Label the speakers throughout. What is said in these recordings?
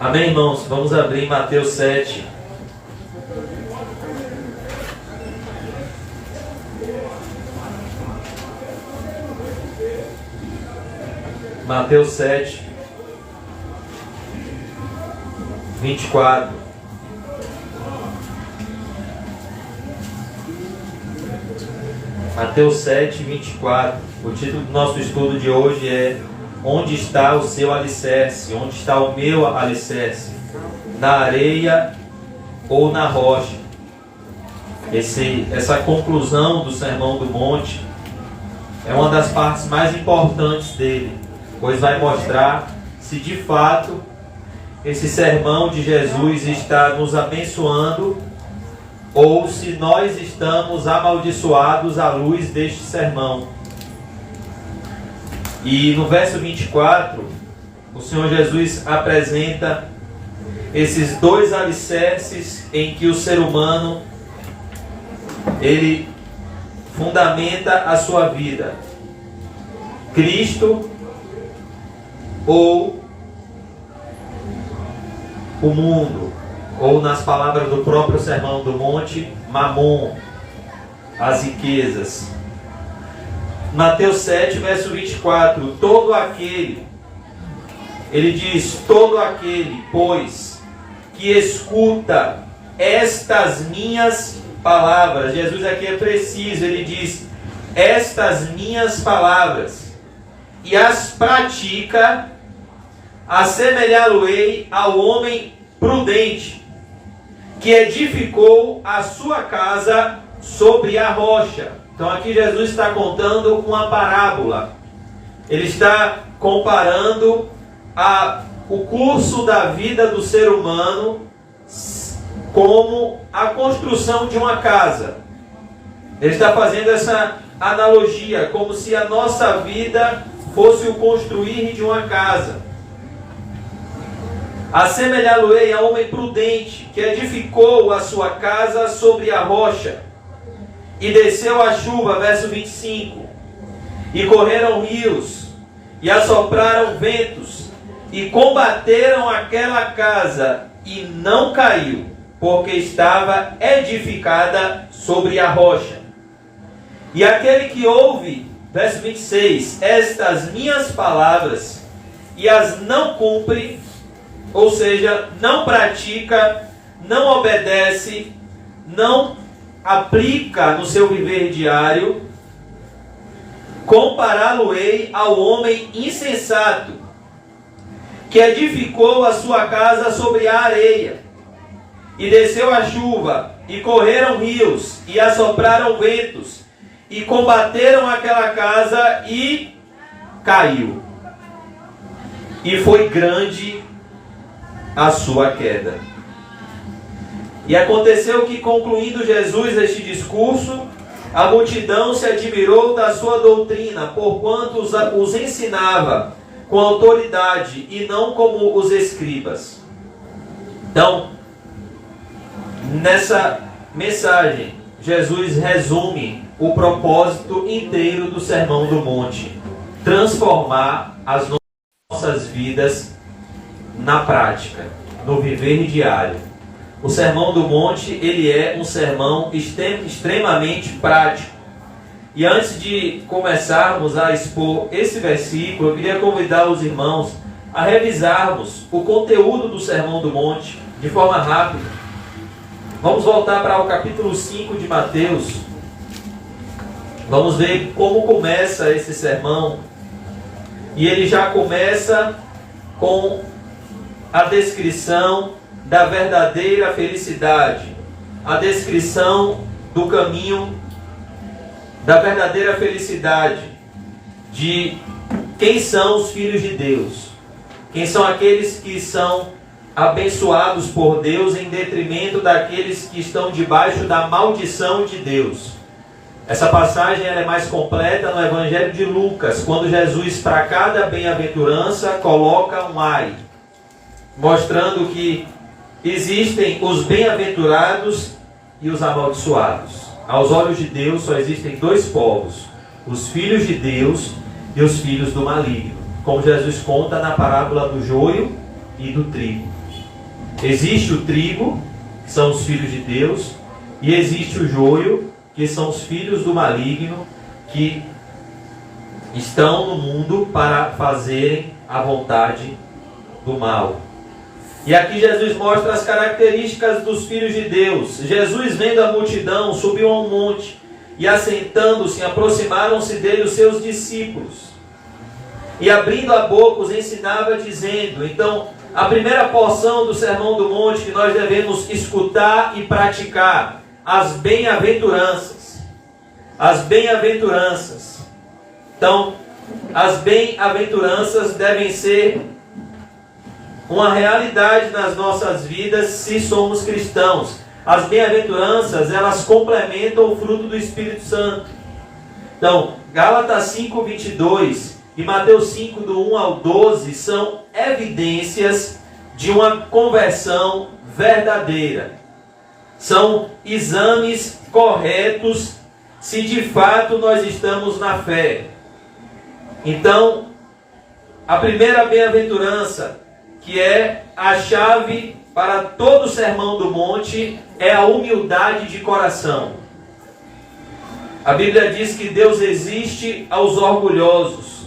Speaker 1: Amém, irmãos? Vamos abrir em Mateus 7. Mateus 7, 24. Mateus 7, 24. O título do nosso estudo de hoje é: onde está o seu alicerce? Onde está o meu alicerce? Na areia ou na rocha? Essa conclusão do Sermão do Monte é uma das partes mais importantes dele, pois vai mostrar se de fato esse sermão de Jesus está nos abençoando ou se nós estamos amaldiçoados à luz deste sermão. E no verso 24, o Senhor Jesus apresenta esses dois alicerces em que o ser humano ele fundamenta a sua vida: Cristo ou o mundo, ou nas palavras do próprio Sermão do Monte, Mamon, as riquezas. Mateus 7, verso 24, todo aquele, ele diz, todo aquele, pois, que escuta estas minhas palavras. Jesus aqui é preciso, ele diz, estas minhas palavras, e as pratica, assemelhá-lo-ei ao homem prudente, que edificou a sua casa sobre a rocha. Então aqui Jesus está contando uma parábola. Ele está comparando o curso da vida do ser humano como a construção de uma casa. Ele está fazendo essa analogia, como se a nossa vida fosse o construir de uma casa. Assemelhá-lo-ei a homem prudente, que edificou a sua casa sobre a rocha. E desceu a chuva, verso 25, e correram rios, e assopraram ventos, e combateram aquela casa, e não caiu, porque estava edificada sobre a rocha. E aquele que ouve, verso 26, estas minhas palavras, e as não cumpre, ou seja, não pratica, não obedece, não aplica no seu viver diário, compará-lo-ei ao homem insensato, que edificou a sua casa sobre a areia, e desceu a chuva, e correram rios, e assopraram ventos, e combateram aquela casa, e caiu. E foi grande a sua queda. E aconteceu que, concluindo Jesus este discurso, a multidão se admirou da sua doutrina, porquanto os ensinava com autoridade e não como os escribas. Então, nessa mensagem, Jesus resume o propósito inteiro do Sermão do Monte: transformar as nossas vidas na prática, no viver diário. O Sermão do Monte, ele é um sermão extremamente prático. E antes de começarmos a expor esse versículo, eu queria convidar os irmãos a revisarmos o conteúdo do Sermão do Monte de forma rápida. Vamos voltar para o capítulo 5 de Mateus. Vamos ver como começa esse sermão. E ele já começa com a descrição da verdadeira felicidade, a descrição do caminho da verdadeira felicidade, de quem são os filhos de Deus, quem são aqueles que são abençoados por Deus em detrimento daqueles que estão debaixo da maldição de Deus. Essa passagem ela é mais completa no Evangelho de Lucas, quando Jesus, para cada bem-aventurança, coloca um ai, mostrando que existem os bem-aventurados e os amaldiçoados. Aos olhos de Deus só existem dois povos: os filhos de Deus e os filhos do maligno, como Jesus conta na parábola do joio e do trigo. Existe o trigo, que são os filhos de Deus, e existe o joio, que são os filhos do maligno, que estão no mundo para fazerem a vontade do mal. E aqui Jesus mostra as características dos filhos de Deus. Jesus, vendo a multidão, subiu a um monte, e assentando-se, aproximaram-se dele os seus discípulos. E abrindo a boca, os ensinava, dizendo... Então, a primeira porção do Sermão do Monte que nós devemos escutar e praticar, as bem-aventuranças. As bem-aventuranças. Então, as bem-aventuranças devem ser uma realidade nas nossas vidas se somos cristãos. As bem-aventuranças, elas complementam o fruto do Espírito Santo. Então, Gálatas 5:22 e Mateus 5, do 1 ao 12, são evidências de uma conversão verdadeira. São exames corretos se de fato nós estamos na fé. Então, a primeira bem-aventurança, que é a chave para todo o Sermão do Monte, é a humildade de coração. A Bíblia diz que Deus resiste aos orgulhosos,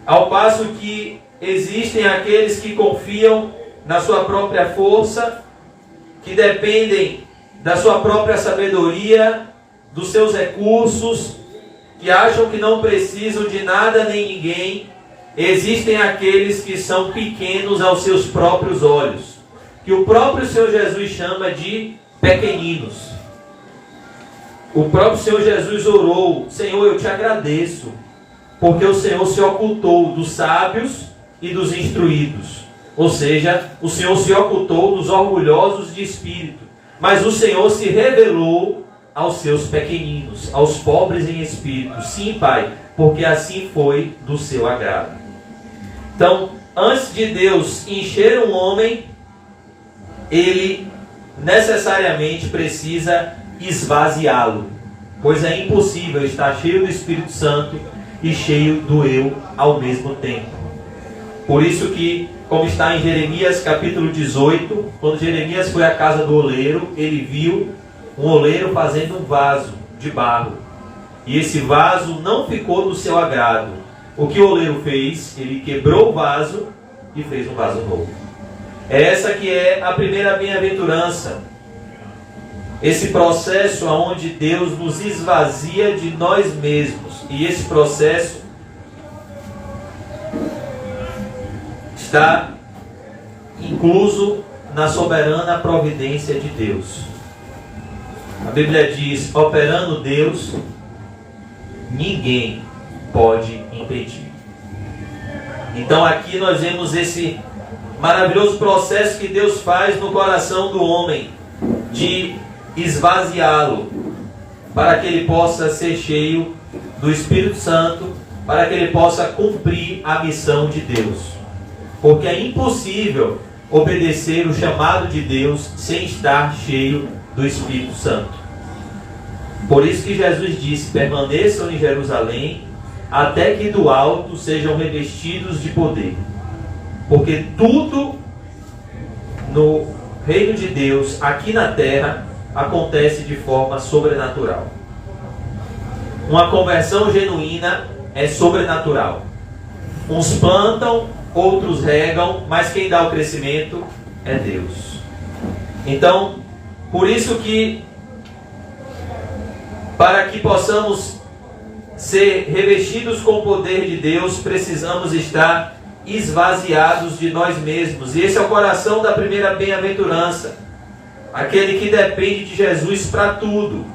Speaker 1: ao passo que existem aqueles que confiam na sua própria força, que dependem da sua própria sabedoria, dos seus recursos, que acham que não precisam de nada nem ninguém. Existem aqueles que são pequenos aos seus próprios olhos, que o próprio Senhor Jesus chama de pequeninos. O próprio Senhor Jesus orou: Senhor, eu te agradeço, porque o Senhor se ocultou dos sábios e dos instruídos. Ou seja, o Senhor se ocultou dos orgulhosos de espírito, mas o Senhor se revelou aos seus pequeninos, aos pobres em espírito. Sim, Pai, porque assim foi do seu agrado. Então, antes de Deus encher um homem, ele necessariamente precisa esvaziá-lo, pois é impossível estar cheio do Espírito Santo e cheio do eu ao mesmo tempo. Por isso que, como está em Jeremias capítulo 18, quando Jeremias foi à casa do oleiro, ele viu um oleiro fazendo um vaso de barro, e esse vaso não ficou do seu agrado. O que o oleiro fez? Ele quebrou o vaso e fez um vaso novo. Essa que é a primeira bem-aventurança. Esse processo onde Deus nos esvazia de nós mesmos. E esse processo está incluso na soberana providência de Deus. A Bíblia diz: operando Deus, ninguém pode impedir. Então aqui nós vemos esse maravilhoso processo que Deus faz no coração do homem, de esvaziá-lo, para que ele possa ser cheio do Espírito Santo, para que ele possa cumprir a missão de Deus. Porque é impossível obedecer o chamado de Deus sem estar cheio do Espírito Santo. Por isso que Jesus disse: permaneçam em Jerusalém, até que do alto sejam revestidos de poder. Porque tudo no reino de Deus, aqui na terra, acontece de forma sobrenatural. Uma conversão genuína é sobrenatural. Uns plantam, outros regam, mas quem dá o crescimento é Deus. Então, por isso que, para que possamos ser revestidos com o poder de Deus, precisamos estar esvaziados de nós mesmos. E esse é o coração da primeira bem-aventurança, aquele que depende de Jesus para tudo.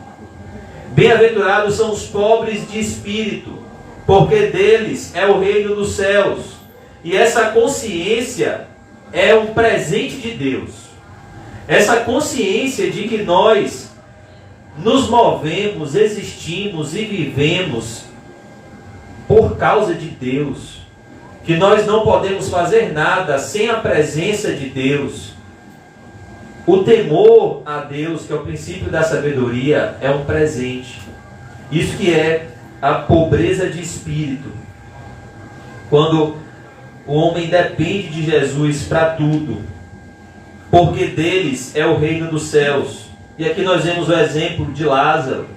Speaker 1: Bem-aventurados são os pobres de espírito, porque deles é o reino dos céus. E essa consciência é um presente de Deus. Essa consciência de que nós nos movemos, existimos e vivemos por causa de Deus, que nós não podemos fazer nada sem a presença de Deus. O temor a Deus, que é o princípio da sabedoria, é um presente. Isso que é a pobreza de espírito. Quando o homem depende de Jesus para tudo. porque deles é o reino dos céus. E aqui nós vemos o exemplo de Lázaro,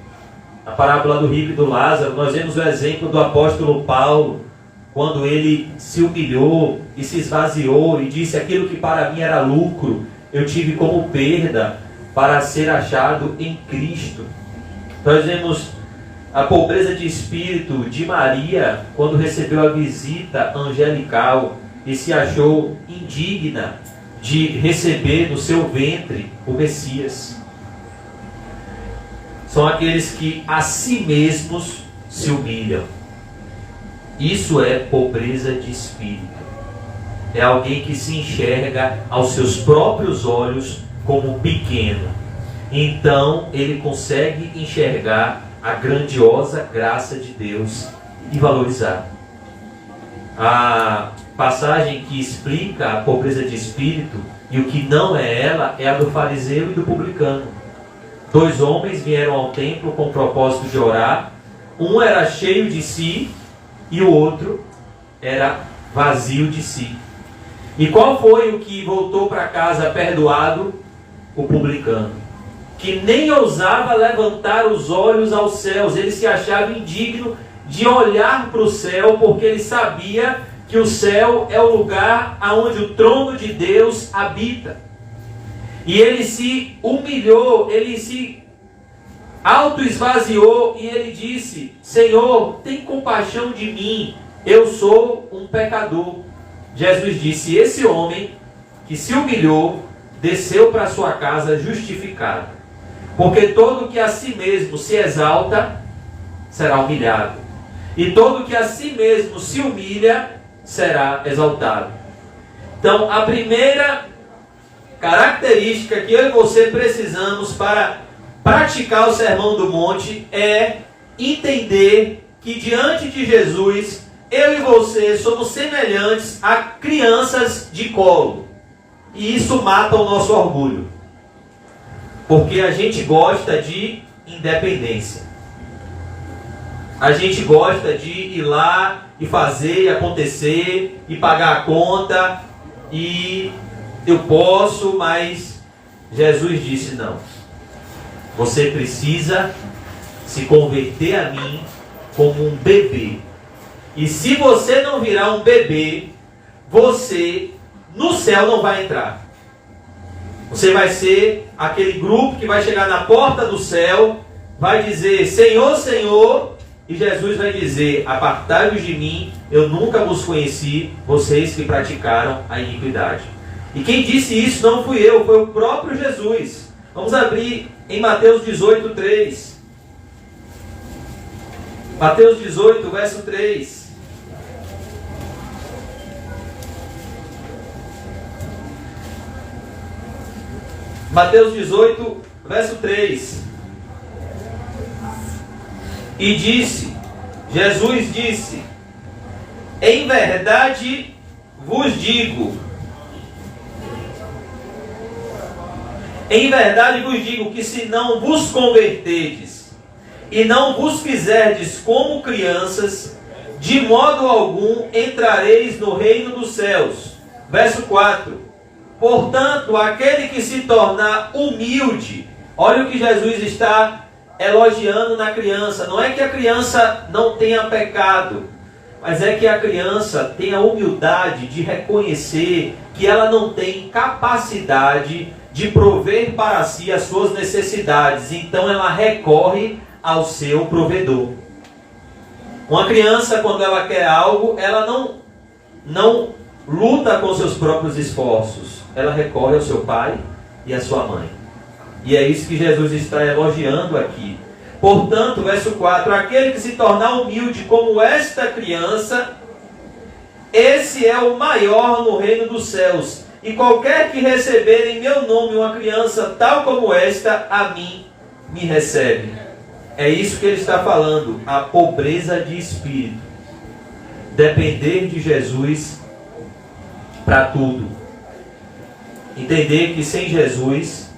Speaker 1: a parábola do rico e do Lázaro. Nós vemos o exemplo do apóstolo Paulo, quando ele se humilhou e se esvaziou e disse: aquilo que para mim era lucro, eu tive como perda para ser achado em Cristo. Nós vemos a pobreza de espírito de Maria, quando recebeu a visita angelical e se achou indigna de receber no seu ventre o Messias. São aqueles que a si mesmos se humilham. Isso é pobreza de espírito. É alguém que se enxerga aos seus próprios olhos como pequeno. Então ele consegue enxergar a grandiosa graça de Deus e valorizar. A passagem que explica a pobreza de espírito e o que não é ela é a do fariseu e do publicano. 2 homens vieram ao templo com o propósito de orar. Um era cheio de si e o outro era vazio de si. E qual foi o que voltou para casa perdoado? O publicano, que nem ousava levantar os olhos aos céus. Ele se achava indigno de olhar para o céu, porque ele sabia que o céu é o lugar onde o trono de Deus habita. E ele se humilhou, ele se auto-esvaziou e ele disse: Senhor, tem compaixão de mim, eu sou um pecador. Jesus disse: esse homem que se humilhou, desceu para sua casa justificado. Porque todo que a si mesmo se exalta, será humilhado. E todo que a si mesmo se humilha, será exaltado. Então, a primeira característica que eu e você precisamos para praticar o Sermão do Monte é entender que diante de Jesus, eu e você somos semelhantes a crianças de colo. E isso mata o nosso orgulho. Porque a gente gosta de independência. A gente gosta de ir lá e fazer acontecer, e pagar a conta, e eu posso, mas Jesus disse: não. Você precisa se converter a mim como um bebê. E se você não virar um bebê, você no céu não vai entrar. Você vai ser aquele grupo que vai chegar na porta do céu, vai dizer: Senhor, Senhor, e Jesus vai dizer: apartai-vos de mim, eu nunca vos conheci, vocês que praticaram a iniquidade. E quem disse isso não fui eu, foi o próprio Jesus. Vamos abrir em Mateus 18, 3. Mateus 18, verso 3. Mateus 18, verso 3. E disse, Jesus disse: em verdade vos digo, que se não vos converterdes e não vos fizerdes como crianças, de modo algum entrareis no reino dos céus. Verso 4. Portanto, aquele que se tornar humilde, olha o que Jesus está elogiando na criança. Não é que a criança não tenha pecado, mas é que a criança tem a humildade de reconhecer que ela não tem capacidade de prover para si as suas necessidades. Então ela recorre ao seu provedor. Uma criança, quando ela quer algo, ela não luta com seus próprios esforços. Ela recorre ao seu pai e à sua mãe. E é isso que Jesus está elogiando aqui. Portanto, verso 4, aquele que se tornar humilde como esta criança, esse é o maior no reino dos céus. E qualquer que receber em meu nome uma criança tal como esta, a mim me recebe. É isso que ele está falando, a pobreza de espírito. Depender de Jesus para tudo. Entender que sem Jesus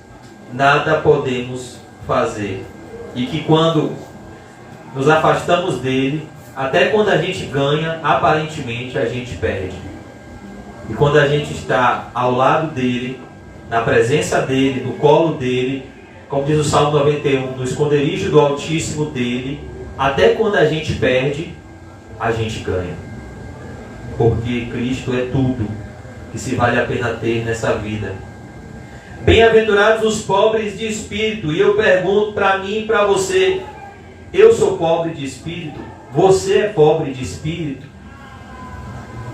Speaker 1: nada podemos fazer. E que quando nos afastamos dele, até quando a gente ganha, aparentemente a gente perde. E quando a gente está ao lado dele, na presença dele, no colo dele, como diz o Salmo 91, no esconderijo do Altíssimo dele, até quando a gente perde, a gente ganha. Porque Cristo é tudo que se vale a pena ter nessa vida. Bem-aventurados os pobres de espírito. E eu pergunto para mim e para você, eu sou pobre de espírito? Você é pobre de espírito?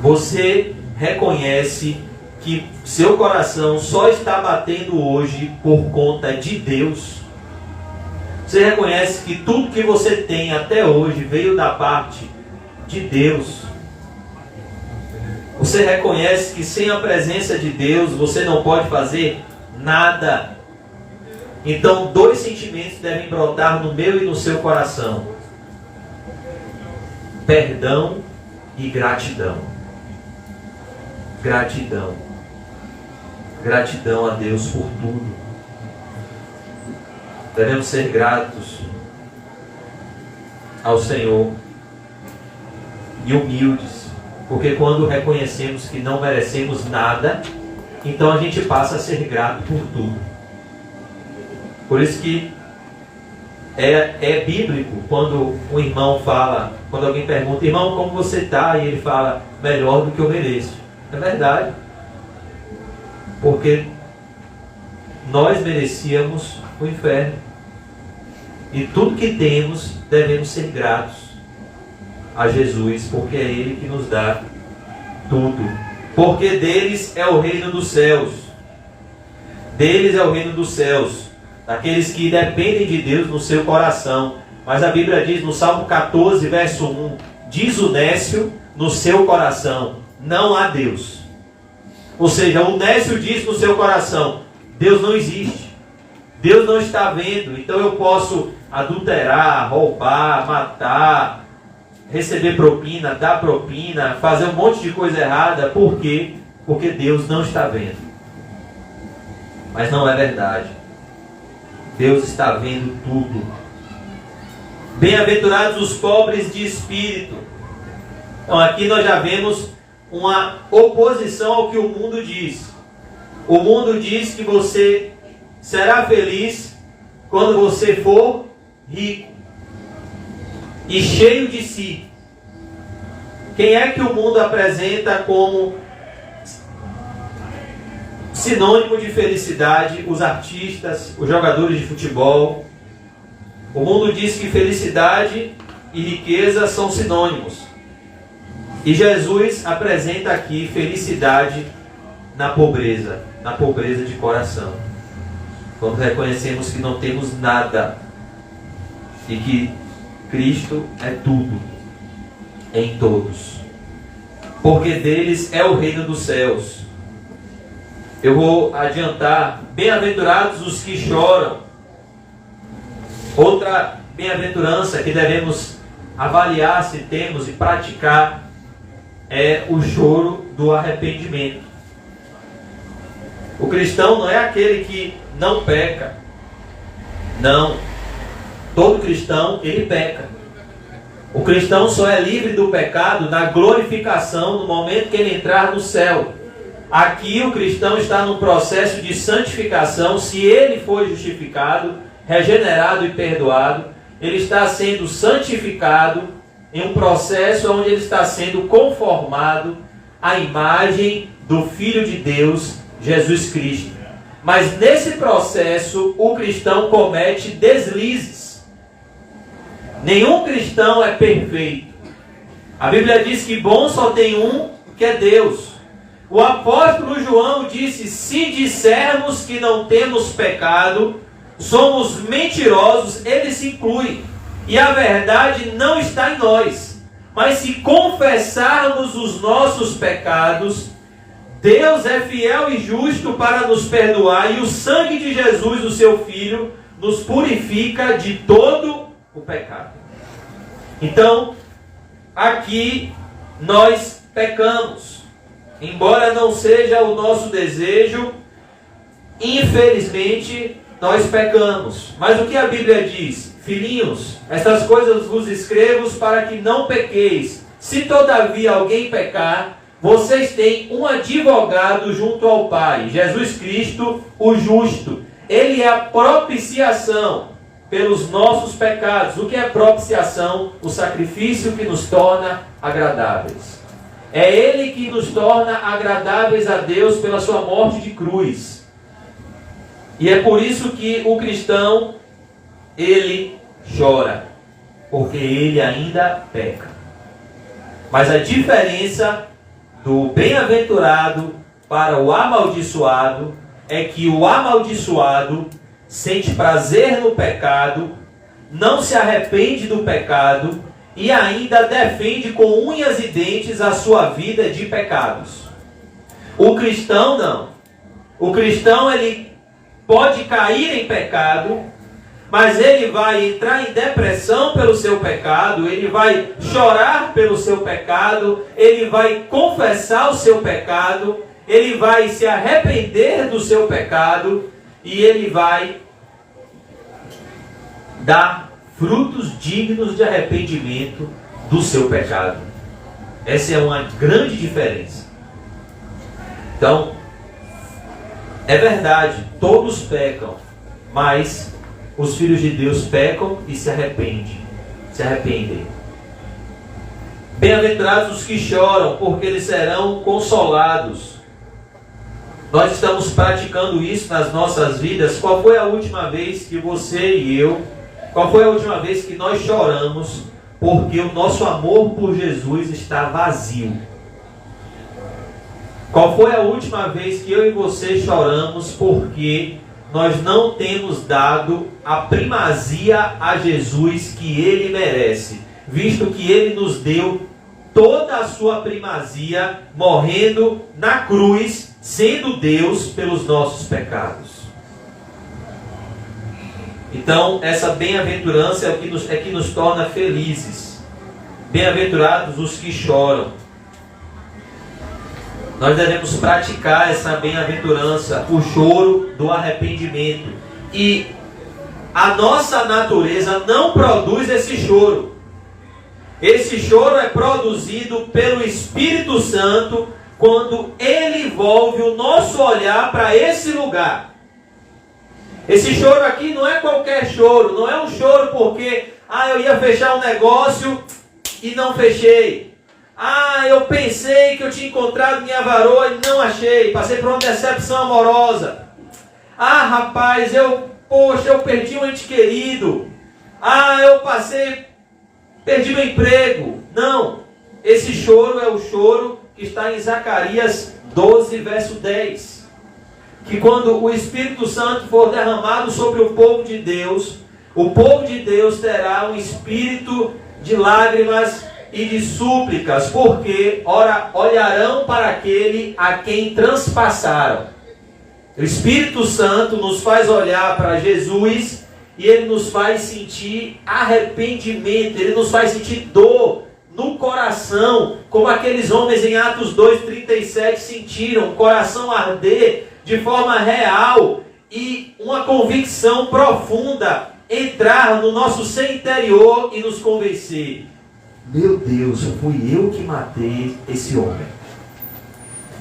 Speaker 1: Você reconhece que seu coração só está batendo hoje por conta de Deus? Você reconhece que tudo que você tem até hoje veio da parte de Deus? Você reconhece que sem a presença de Deus você não pode fazer nada? Então, dois sentimentos devem brotar no meu e no seu coração: perdão e gratidão. Gratidão. Gratidão a Deus por tudo. Devemos ser gratos ao Senhor e humildes, porque quando reconhecemos que não merecemos nada, então a gente passa a ser grato por tudo. Por isso que é bíblico quando um irmão fala, quando alguém pergunta: irmão, como você está? E ele fala: melhor do que eu mereço. É verdade. Porque nós merecíamos o inferno. E tudo que temos, devemos ser gratos a Jesus, porque é Ele que nos dá tudo. Porque deles é o reino dos céus. Deles é o reino dos céus. Daqueles que dependem de Deus no seu coração. Mas a Bíblia diz no Salmo 14, verso 1: diz o nécio no seu coração: não há Deus. Ou seja, o nécio diz no seu coração: Deus não existe. Deus não está vendo. Então eu posso adulterar, roubar, matar, receber propina, dar propina, fazer um monte de coisa errada. Por quê? Porque Deus não está vendo. Mas não é verdade. Deus está vendo tudo. Bem-aventurados os pobres de espírito. Então aqui nós já vemos uma oposição ao que o mundo diz. O mundo diz que você será feliz quando você for rico e cheio de si. Quem é que o mundo apresenta como sinônimo de felicidade? Os artistas, os jogadores de futebol. O mundo diz que felicidade e riqueza são sinônimos. E Jesus apresenta aqui felicidade na pobreza de coração. Quando reconhecemos que não temos nada e que Cristo é tudo em todos. Porque deles é o reino dos céus. Eu vou adiantar: bem-aventurados os que choram. Outra bem-aventurança que devemos avaliar se temos e praticar é o choro do arrependimento. O cristão não é aquele que não peca. Não. Todo cristão, ele peca. O cristão só é livre do pecado na glorificação, no momento que ele entrar no céu. Aqui o cristão está no processo de santificação. Se ele foi justificado, regenerado e perdoado, ele está sendo santificado em um processo onde ele está sendo conformado à imagem do Filho de Deus, Jesus Cristo. Mas nesse processo o cristão comete deslizes. Nenhum cristão é perfeito. A Bíblia diz que bom só tem um, que é Deus. O apóstolo João disse: se dissermos que não temos pecado, somos mentirosos. Ele se inclui. E a verdade não está em nós. Mas se confessarmos os nossos pecados, Deus é fiel e justo para nos perdoar, e o sangue de Jesus, o seu Filho, nos purifica de todo o pecado. Então, aqui nós pecamos. Embora não seja o nosso desejo, infelizmente nós pecamos. Mas o que a Bíblia diz? Filhinhos, estas coisas vos escrevo para que não pequeis. Se todavia alguém pecar, vocês têm um advogado junto ao Pai, Jesus Cristo, o justo. Ele é a propiciação pelos nossos pecados. O que é propiciação? O sacrifício que nos torna agradáveis. É Ele que nos torna agradáveis a Deus pela sua morte de cruz. E é por isso que o cristão, ele chora, porque ele ainda peca. Mas a diferença do bem-aventurado para o amaldiçoado é que o amaldiçoado sente prazer no pecado, não se arrepende do pecado e ainda defende com unhas e dentes a sua vida de pecados. O cristão não. O cristão, ele pode cair em pecado, mas ele vai entrar em depressão pelo seu pecado, ele vai chorar pelo seu pecado, ele vai confessar o seu pecado, ele vai se arrepender do seu pecado e ele vai dar frutos dignos de arrependimento do seu pecado. Essa é uma grande diferença. Então, é verdade, todos pecam, mas os filhos de Deus pecam e se arrependem. Bem-aventurados os que choram, porque eles serão consolados. Nós estamos praticando isso nas nossas vidas. Qual foi a última vez que você e eu, qual foi a última vez que nós choramos porque o nosso amor por Jesus está vazio? Qual foi a última vez que eu e você choramos porque nós não temos dado a primazia a Jesus que Ele merece, visto que Ele nos deu toda a sua primazia, morrendo na cruz, sendo Deus pelos nossos pecados? Então, essa bem-aventurança é que nos torna felizes. Bem-aventurados os que choram. Nós devemos praticar essa bem-aventurança, o choro do arrependimento. E a nossa natureza não produz esse choro. Esse choro é produzido pelo Espírito Santo quando Ele envolve o nosso olhar para esse lugar. Esse choro aqui não é qualquer choro, não é um choro porque eu ia fechar um negócio e não fechei. Eu pensei que eu tinha encontrado minha varoa e não achei. Passei por uma decepção amorosa. Rapaz, eu perdi um ente querido. Perdi meu emprego. Não. Esse choro é o choro que está em Zacarias 12, verso 10. Que quando o Espírito Santo for derramado sobre o povo de Deus terá um espírito de lágrimas e de súplicas, porque olharão para aquele a quem transpassaram. O Espírito Santo nos faz olhar para Jesus e ele nos faz sentir arrependimento, ele nos faz sentir dor no coração, como aqueles homens em Atos 2:37 sentiram, o coração arder de forma real e uma convicção profunda entrar no nosso ser interior e nos convencer. Meu Deus, fui eu que matei esse homem.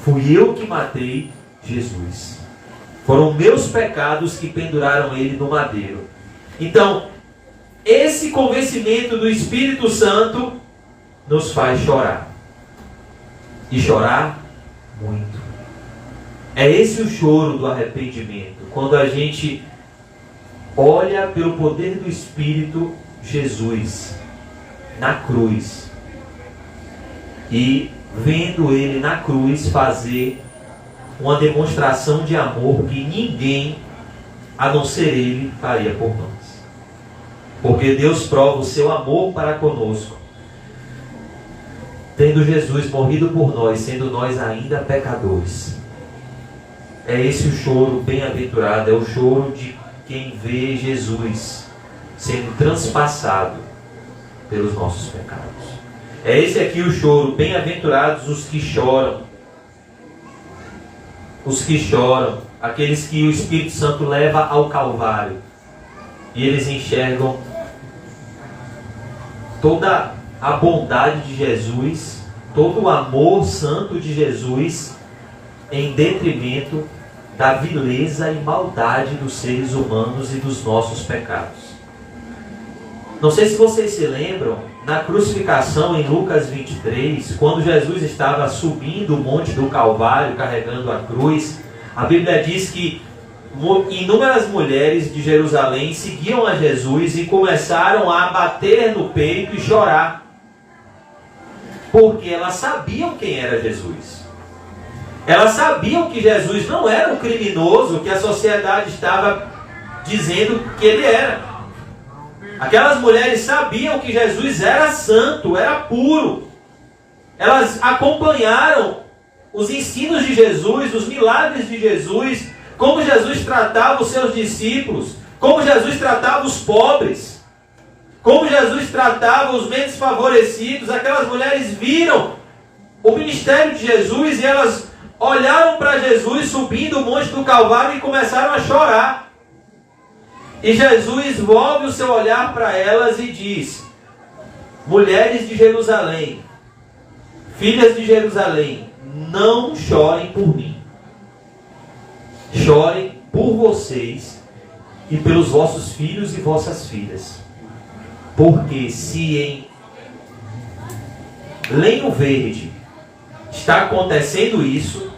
Speaker 1: Fui eu que matei Jesus. Foram meus pecados que penduraram ele no madeiro. Então, esse convencimento do Espírito Santo nos faz chorar. E chorar muito. É esse o choro do arrependimento. Quando a gente olha pelo poder do Espírito Jesus na cruz e vendo Ele na cruz fazer uma demonstração de amor que ninguém, a não ser Ele, faria por nós. Porque Deus prova o seu amor para conosco, tendo Jesus morrido por nós, sendo nós ainda pecadores. É esse o choro bem-aventurado, é o choro de quem vê Jesus sendo transpassado pelos nossos pecados. É esse aqui o choro, bem-aventurados os que choram. Os que choram, aqueles que o Espírito Santo leva ao Calvário. E eles enxergam toda a bondade de Jesus todo o amor santo de Jesus em detrimento da vileza e maldade dos seres humanos e dos nossos pecados. Não sei se vocês se lembram, na crucificação em Lucas 23, quando Jesus estava subindo o monte do Calvário, carregando a cruz, a Bíblia diz que inúmeras mulheres de Jerusalém seguiam a Jesus e começaram a bater no peito e chorar, porque elas sabiam quem era Jesus. Elas sabiam que Jesus não era o criminoso que a sociedade estava dizendo que ele era. Aquelas mulheres sabiam que Jesus era santo, era puro. Elas acompanharam os ensinos de Jesus, os milagres de Jesus, como Jesus tratava os seus discípulos, como Jesus tratava os pobres, como Jesus tratava os menos favorecidos. Aquelas mulheres viram o ministério de Jesus e elas olharam para Jesus subindo o monte do Calvário e começaram a chorar. E Jesus volve o seu olhar para elas e diz: mulheres de Jerusalém, filhas de Jerusalém, não chorem por mim. Chorem por vocês e pelos vossos filhos e vossas filhas. Porque se em Lenho Verde está acontecendo isso,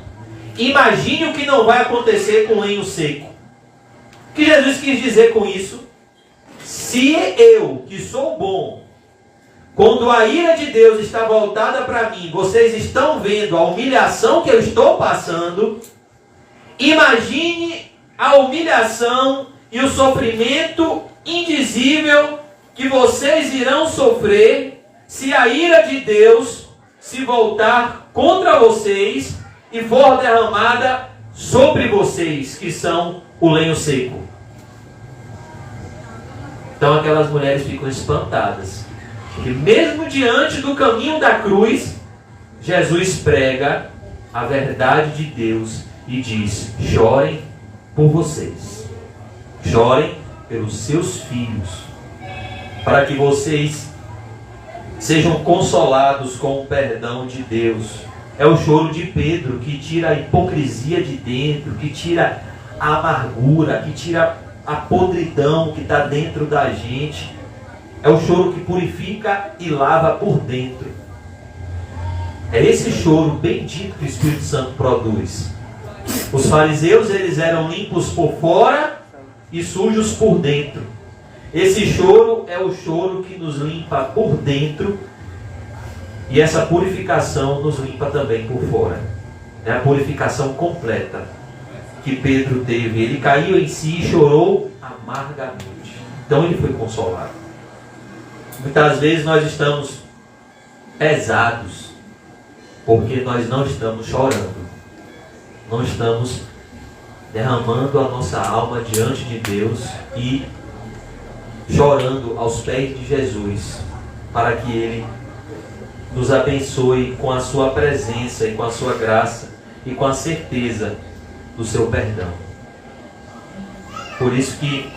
Speaker 1: imagine o que não vai acontecer com lenho seco. O que Jesus quis dizer com isso? Se eu, que sou bom, quando a ira de Deus está voltada para mim, vocês estão vendo a humilhação que eu estou passando, imagine a humilhação e o sofrimento indizível que vocês irão sofrer se a ira de Deus se voltar contra vocês e for derramada sobre vocês, que são o lenho seco. Então aquelas mulheres ficam espantadas, que mesmo diante do caminho da cruz, Jesus prega a verdade de Deus e diz: chorem por vocês, chorem pelos seus filhos, para que vocês sejam consolados com o perdão de Deus. É o choro de Pedro, que tira a hipocrisia de dentro, que tira a amargura, que tira a podridão que está dentro da gente. É o choro que purifica e lava por dentro. É esse choro bendito que o Espírito Santo produz. Os fariseus, eles eram limpos por fora e sujos por dentro. Esse choro é o choro que nos limpa por dentro, e essa purificação nos limpa também por fora. É a purificação completa que Pedro teve. Ele caiu em si e chorou amargamente. Então ele foi consolado. Muitas vezes nós estamos pesados porque nós não estamos chorando, não estamos derramando a nossa alma diante de Deus e chorando aos pés de Jesus, para que Ele nos abençoe com a sua presença e com a sua graça e com a certeza do seu perdão. Por isso que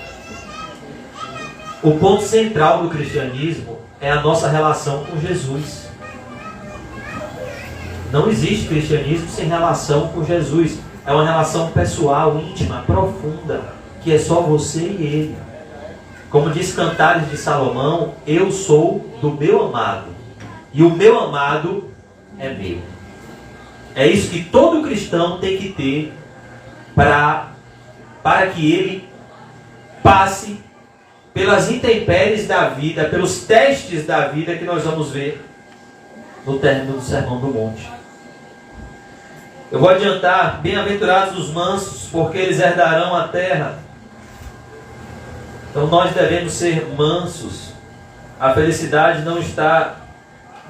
Speaker 1: o ponto central do cristianismo é a nossa relação com Jesus. Não existe cristianismo sem relação com Jesus. É uma relação pessoal, íntima, profunda, que é só você e Ele. Como diz Cantares de Salomão: eu sou do meu amado, e o meu amado é meu. É isso que todo cristão tem que ter para que ele passe pelas intempéries da vida, pelos testes da vida que nós vamos ver no término do Sermão do Monte. Eu vou adiantar: bem-aventurados os mansos, porque eles herdarão a terra. Então nós devemos ser mansos. A felicidade não está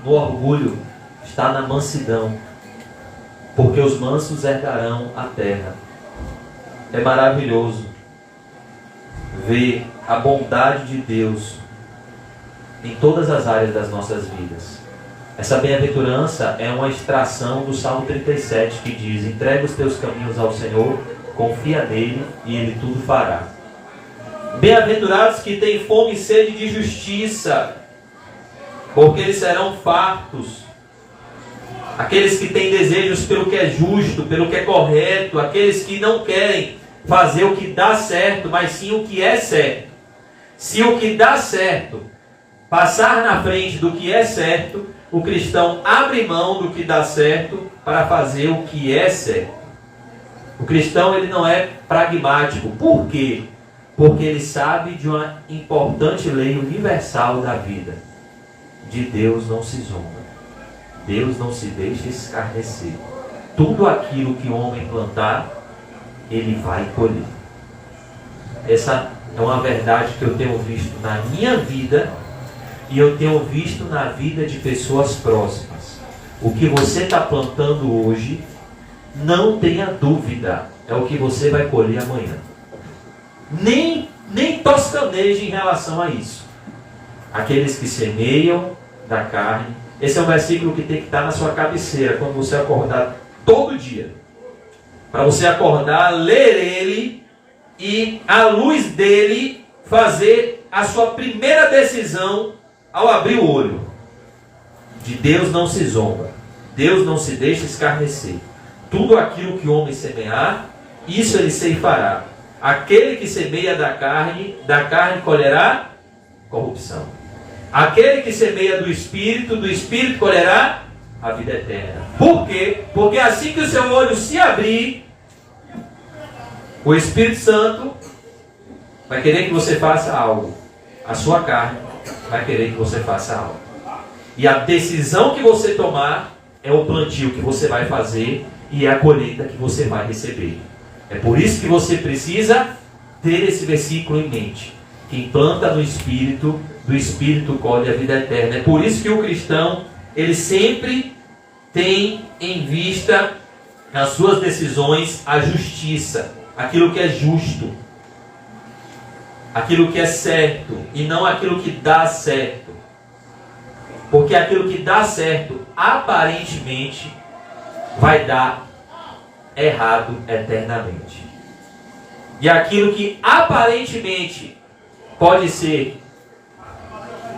Speaker 1: no orgulho, está na mansidão, porque os mansos herdarão a terra. É maravilhoso ver a bondade de Deus em todas as áreas das nossas vidas. Essa bem-aventurança é uma extração do Salmo 37, que diz: entrega os teus caminhos ao Senhor, confia nele e ele tudo fará. Bem-aventurados que têm fome e sede de justiça, porque eles serão fartos. aqueles que têm desejos pelo que é justo, pelo que é correto, aqueles que não querem fazer o que dá certo, mas sim o que é certo. Se o que dá certo passar na frente do que é certo, o cristão abre mão do que dá certo para fazer o que é certo. O cristão, ele não é pragmático. Por quê? Porque ele sabe de uma importante lei universal da vida. De Deus não se zomba. Deus não se deixa escarnecer. Tudo aquilo que o homem plantar, ele vai colher. Essa é uma verdade que eu tenho visto na minha vida e eu tenho visto na vida de pessoas próximas. O que você está plantando hoje, não tenha dúvida, é o que você vai colher amanhã. Nem toscaneje em relação a isso. Aqueles que semeiam da carne. Esse é um versículo que tem que estar na sua cabeceira quando você acordar todo dia. Para você acordar, ler ele e, à luz dele, fazer a sua primeira decisão ao abrir o olho. De Deus não se zomba. Deus não se deixa escarnecer. Tudo aquilo que o homem semear, isso ele ceifará. Aquele que semeia da carne colherá corrupção. Aquele que semeia do Espírito colherá a vida eterna. Por quê? Porque assim que o seu olho se abrir, o Espírito Santo vai querer que você faça algo. A sua carne vai querer que você faça algo. E a decisão que você tomar é o plantio que você vai fazer e é a colheita que você vai receber. É por isso que você precisa ter esse versículo em mente. Quem planta no Espírito, do Espírito colhe a vida eterna. É por isso que o cristão, ele sempre tem em vista nas suas decisões a justiça, aquilo que é justo, aquilo que é certo e não aquilo que dá certo. Porque aquilo que dá certo, aparentemente, vai dar errado eternamente. E aquilo que aparentemente pode ser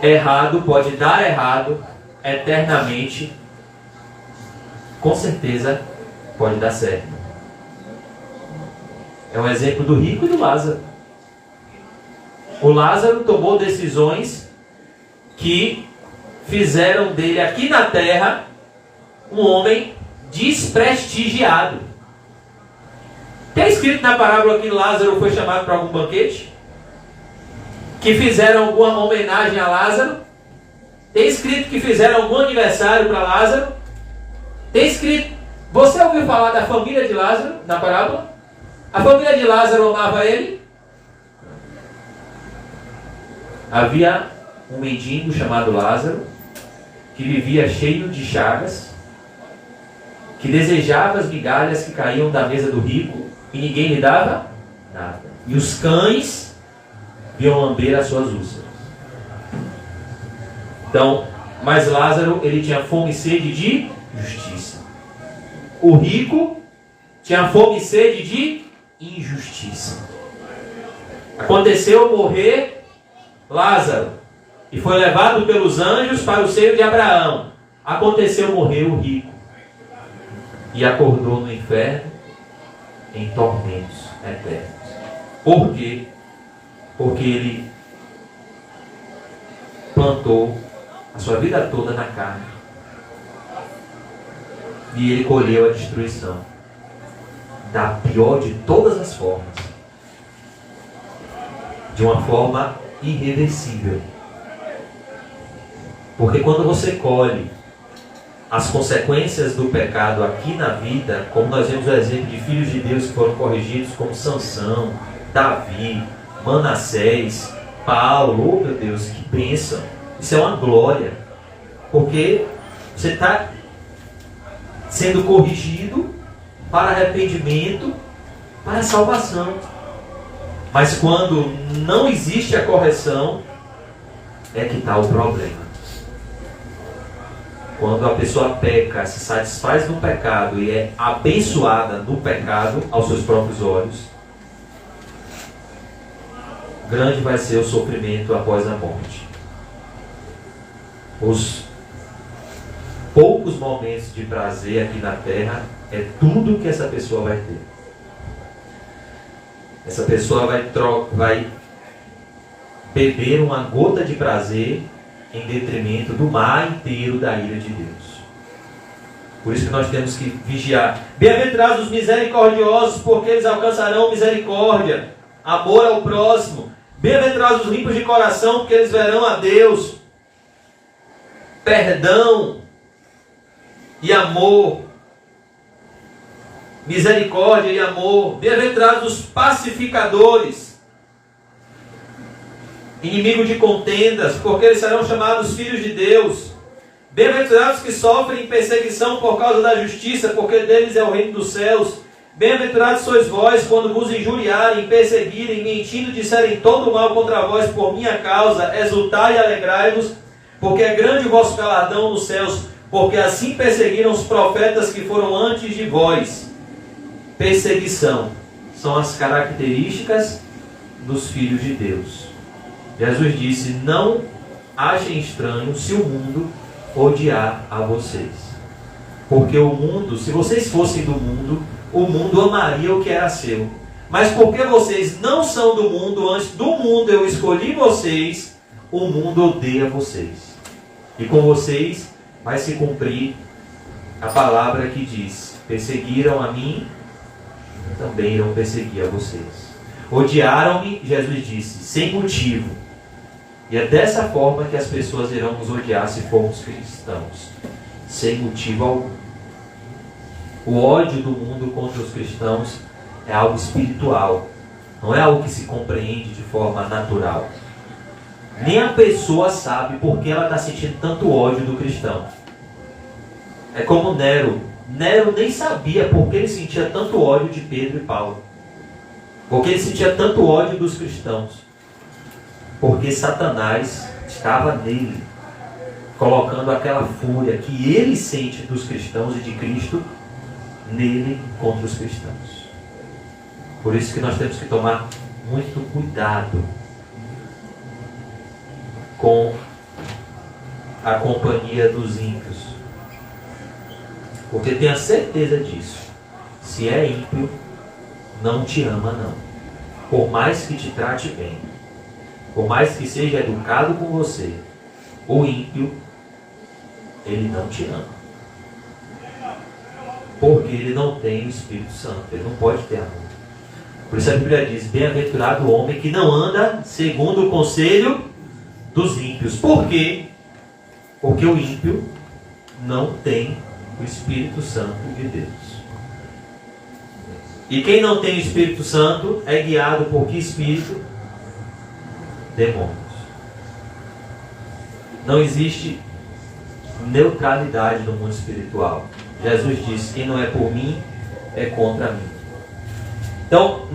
Speaker 1: errado, pode dar errado eternamente, com certeza pode dar certo. É um exemplo do rico e do Lázaro. O Lázaro tomou decisões que fizeram dele aqui na terra um homem desprestigiado. Tem escrito na parábola que Lázaro foi chamado para algum banquete? Que fizeram alguma homenagem a Lázaro? Tem escrito que fizeram algum aniversário para Lázaro? Tem escrito... Você ouviu falar da família de Lázaro na parábola? A família de Lázaro amava ele? Havia um mendigo chamado Lázaro, que vivia cheio de chagas, que desejava as migalhas que caíam da mesa do rico, e ninguém lhe dava nada. E os cães iam lamber as suas úlceras. Então, mas Lázaro, ele tinha fome e sede de justiça. O rico tinha fome e sede de injustiça. Aconteceu morrer Lázaro, e foi levado pelos anjos para o seio de Abraão. Aconteceu morrer o rico, e acordou no inferno em tormentos eternos. Por quê? Porque ele plantou a sua vida toda na carne. E ele colheu a destruição. Da pior de todas as formas. De uma forma irreversível. Porque quando você colhe as consequências do pecado aqui na vida, como nós vemos o exemplo de filhos de Deus que foram corrigidos, como Sansão, Davi, Manassés, Paulo, oh meu Deus, que bênção! Isso é uma glória, porque você está sendo corrigido para arrependimento, para salvação. Mas quando não existe a correção, é que está o problema. Quando a pessoa peca, se satisfaz no pecado e é abençoada no pecado aos seus próprios olhos, grande vai ser o sofrimento após a morte. Os poucos momentos de prazer aqui na terra é tudo que essa pessoa vai ter. Essa pessoa vai beber uma gota de prazer em detrimento do mar inteiro da ira de Deus. Por isso que nós temos que vigiar. Bem-aventurados os misericordiosos, porque eles alcançarão misericórdia. Amor ao próximo. Bem-aventurados os limpos de coração, porque eles verão a Deus. Perdão e amor. Misericórdia e amor. Bem-aventurados os pacificadores. Inimigo de contendas, porque eles serão chamados filhos de Deus. Bem-aventurados que sofrem perseguição por causa da justiça, porque deles é o reino dos céus. Bem-aventurados sois vós, quando vos injuriarem, perseguirem, mentindo, disserem todo mal contra vós por minha causa. Exultai e alegrai-vos, porque é grande o vosso galardão nos céus, porque assim perseguiram os profetas que foram antes de vós. Perseguição são as características dos filhos de Deus. Jesus disse: não achem estranho se o mundo odiar a vocês. Porque o mundo, se vocês fossem do mundo, o mundo amaria o que era seu. Mas porque vocês não são do mundo, antes do mundo eu escolhi vocês, o mundo odeia vocês. E com vocês vai se cumprir a palavra que diz: perseguiram a mim, também irão perseguir a vocês. Odiaram-me, Jesus disse, sem motivo. E é dessa forma que as pessoas irão nos odiar se formos cristãos, sem motivo algum. O ódio do mundo contra os cristãos é algo espiritual, não é algo que se compreende de forma natural. Nem a pessoa sabe por que ela está sentindo tanto ódio do cristão. É como Nero. Nero nem sabia por que ele sentia tanto ódio de Pedro e Paulo. Porque ele sentia tanto ódio dos cristãos. Porque Satanás estava nele, colocando aquela fúria que ele sente dos cristãos e de Cristo nele contra os cristãos. Por isso que nós temos que tomar muito cuidado com a companhia dos ímpios. Porque tenha certeza disso. Se é ímpio, não te ama não. Por mais que te trate bem, por mais que seja educado com você, o ímpio, ele não te ama. Porque ele não tem o Espírito Santo, ele não pode ter amor. Por isso a Bíblia diz: bem-aventurado o homem que não anda segundo o conselho dos ímpios. Por quê? Porque o ímpio não tem o Espírito Santo de Deus. E quem não tem o Espírito Santo é guiado por que espírito? Demônios. Não existe neutralidade no mundo espiritual. Jesus disse: quem não é por mim, é contra mim. Então,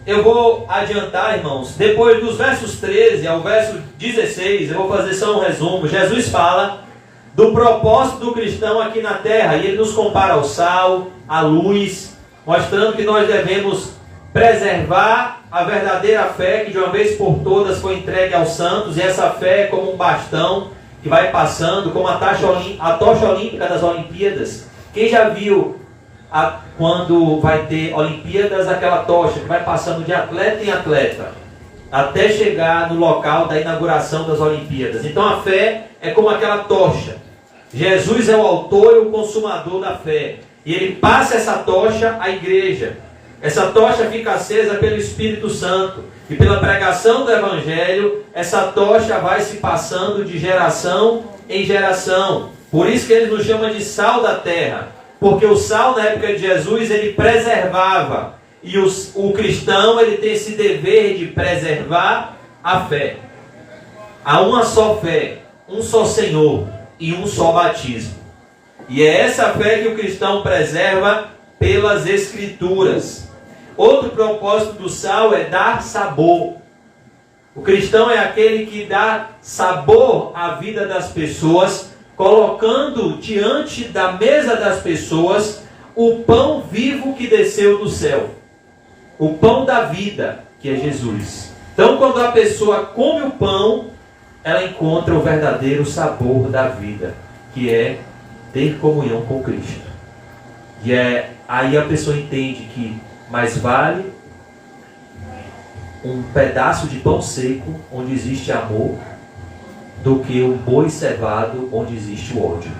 Speaker 1: eu vou adiantar, irmãos, depois dos versos 13 ao verso 16, eu vou fazer só um resumo. Jesus fala do propósito do cristão aqui na terra, e ele nos compara ao sal, à luz, mostrando que nós devemos preservar a verdadeira fé que de uma vez por todas foi entregue aos santos, e essa fé é como um bastão que vai passando, como a tocha olímpica das Olimpíadas. Quem já viu quando vai ter Olimpíadas, aquela tocha que vai passando de atleta em atleta, até chegar no local da inauguração das Olimpíadas? Então a fé é como aquela tocha. Jesus é o autor e o consumador da fé, e ele passa essa tocha à igreja. Essa tocha fica acesa pelo Espírito Santo, e pela pregação do Evangelho, essa tocha vai se passando de geração em geração. Por isso que ele nos chama de sal da terra, porque o sal na época de Jesus ele preservava, e o cristão ele tem esse dever de preservar a fé. Há uma só fé, um só Senhor e um só batismo. E é essa fé que o cristão preserva pelas Escrituras. Outro propósito do sal é dar sabor. O cristão é aquele que dá sabor à vida das pessoas, colocando diante da mesa das pessoas o pão vivo que desceu do céu. O pão da vida, que é Jesus. Então, quando a pessoa come o pão, ela encontra o verdadeiro sabor da vida, que é ter comunhão com Cristo. E aí a pessoa entende que mais vale um pedaço de pão seco onde existe amor do que um boi cevado onde existe o ódio.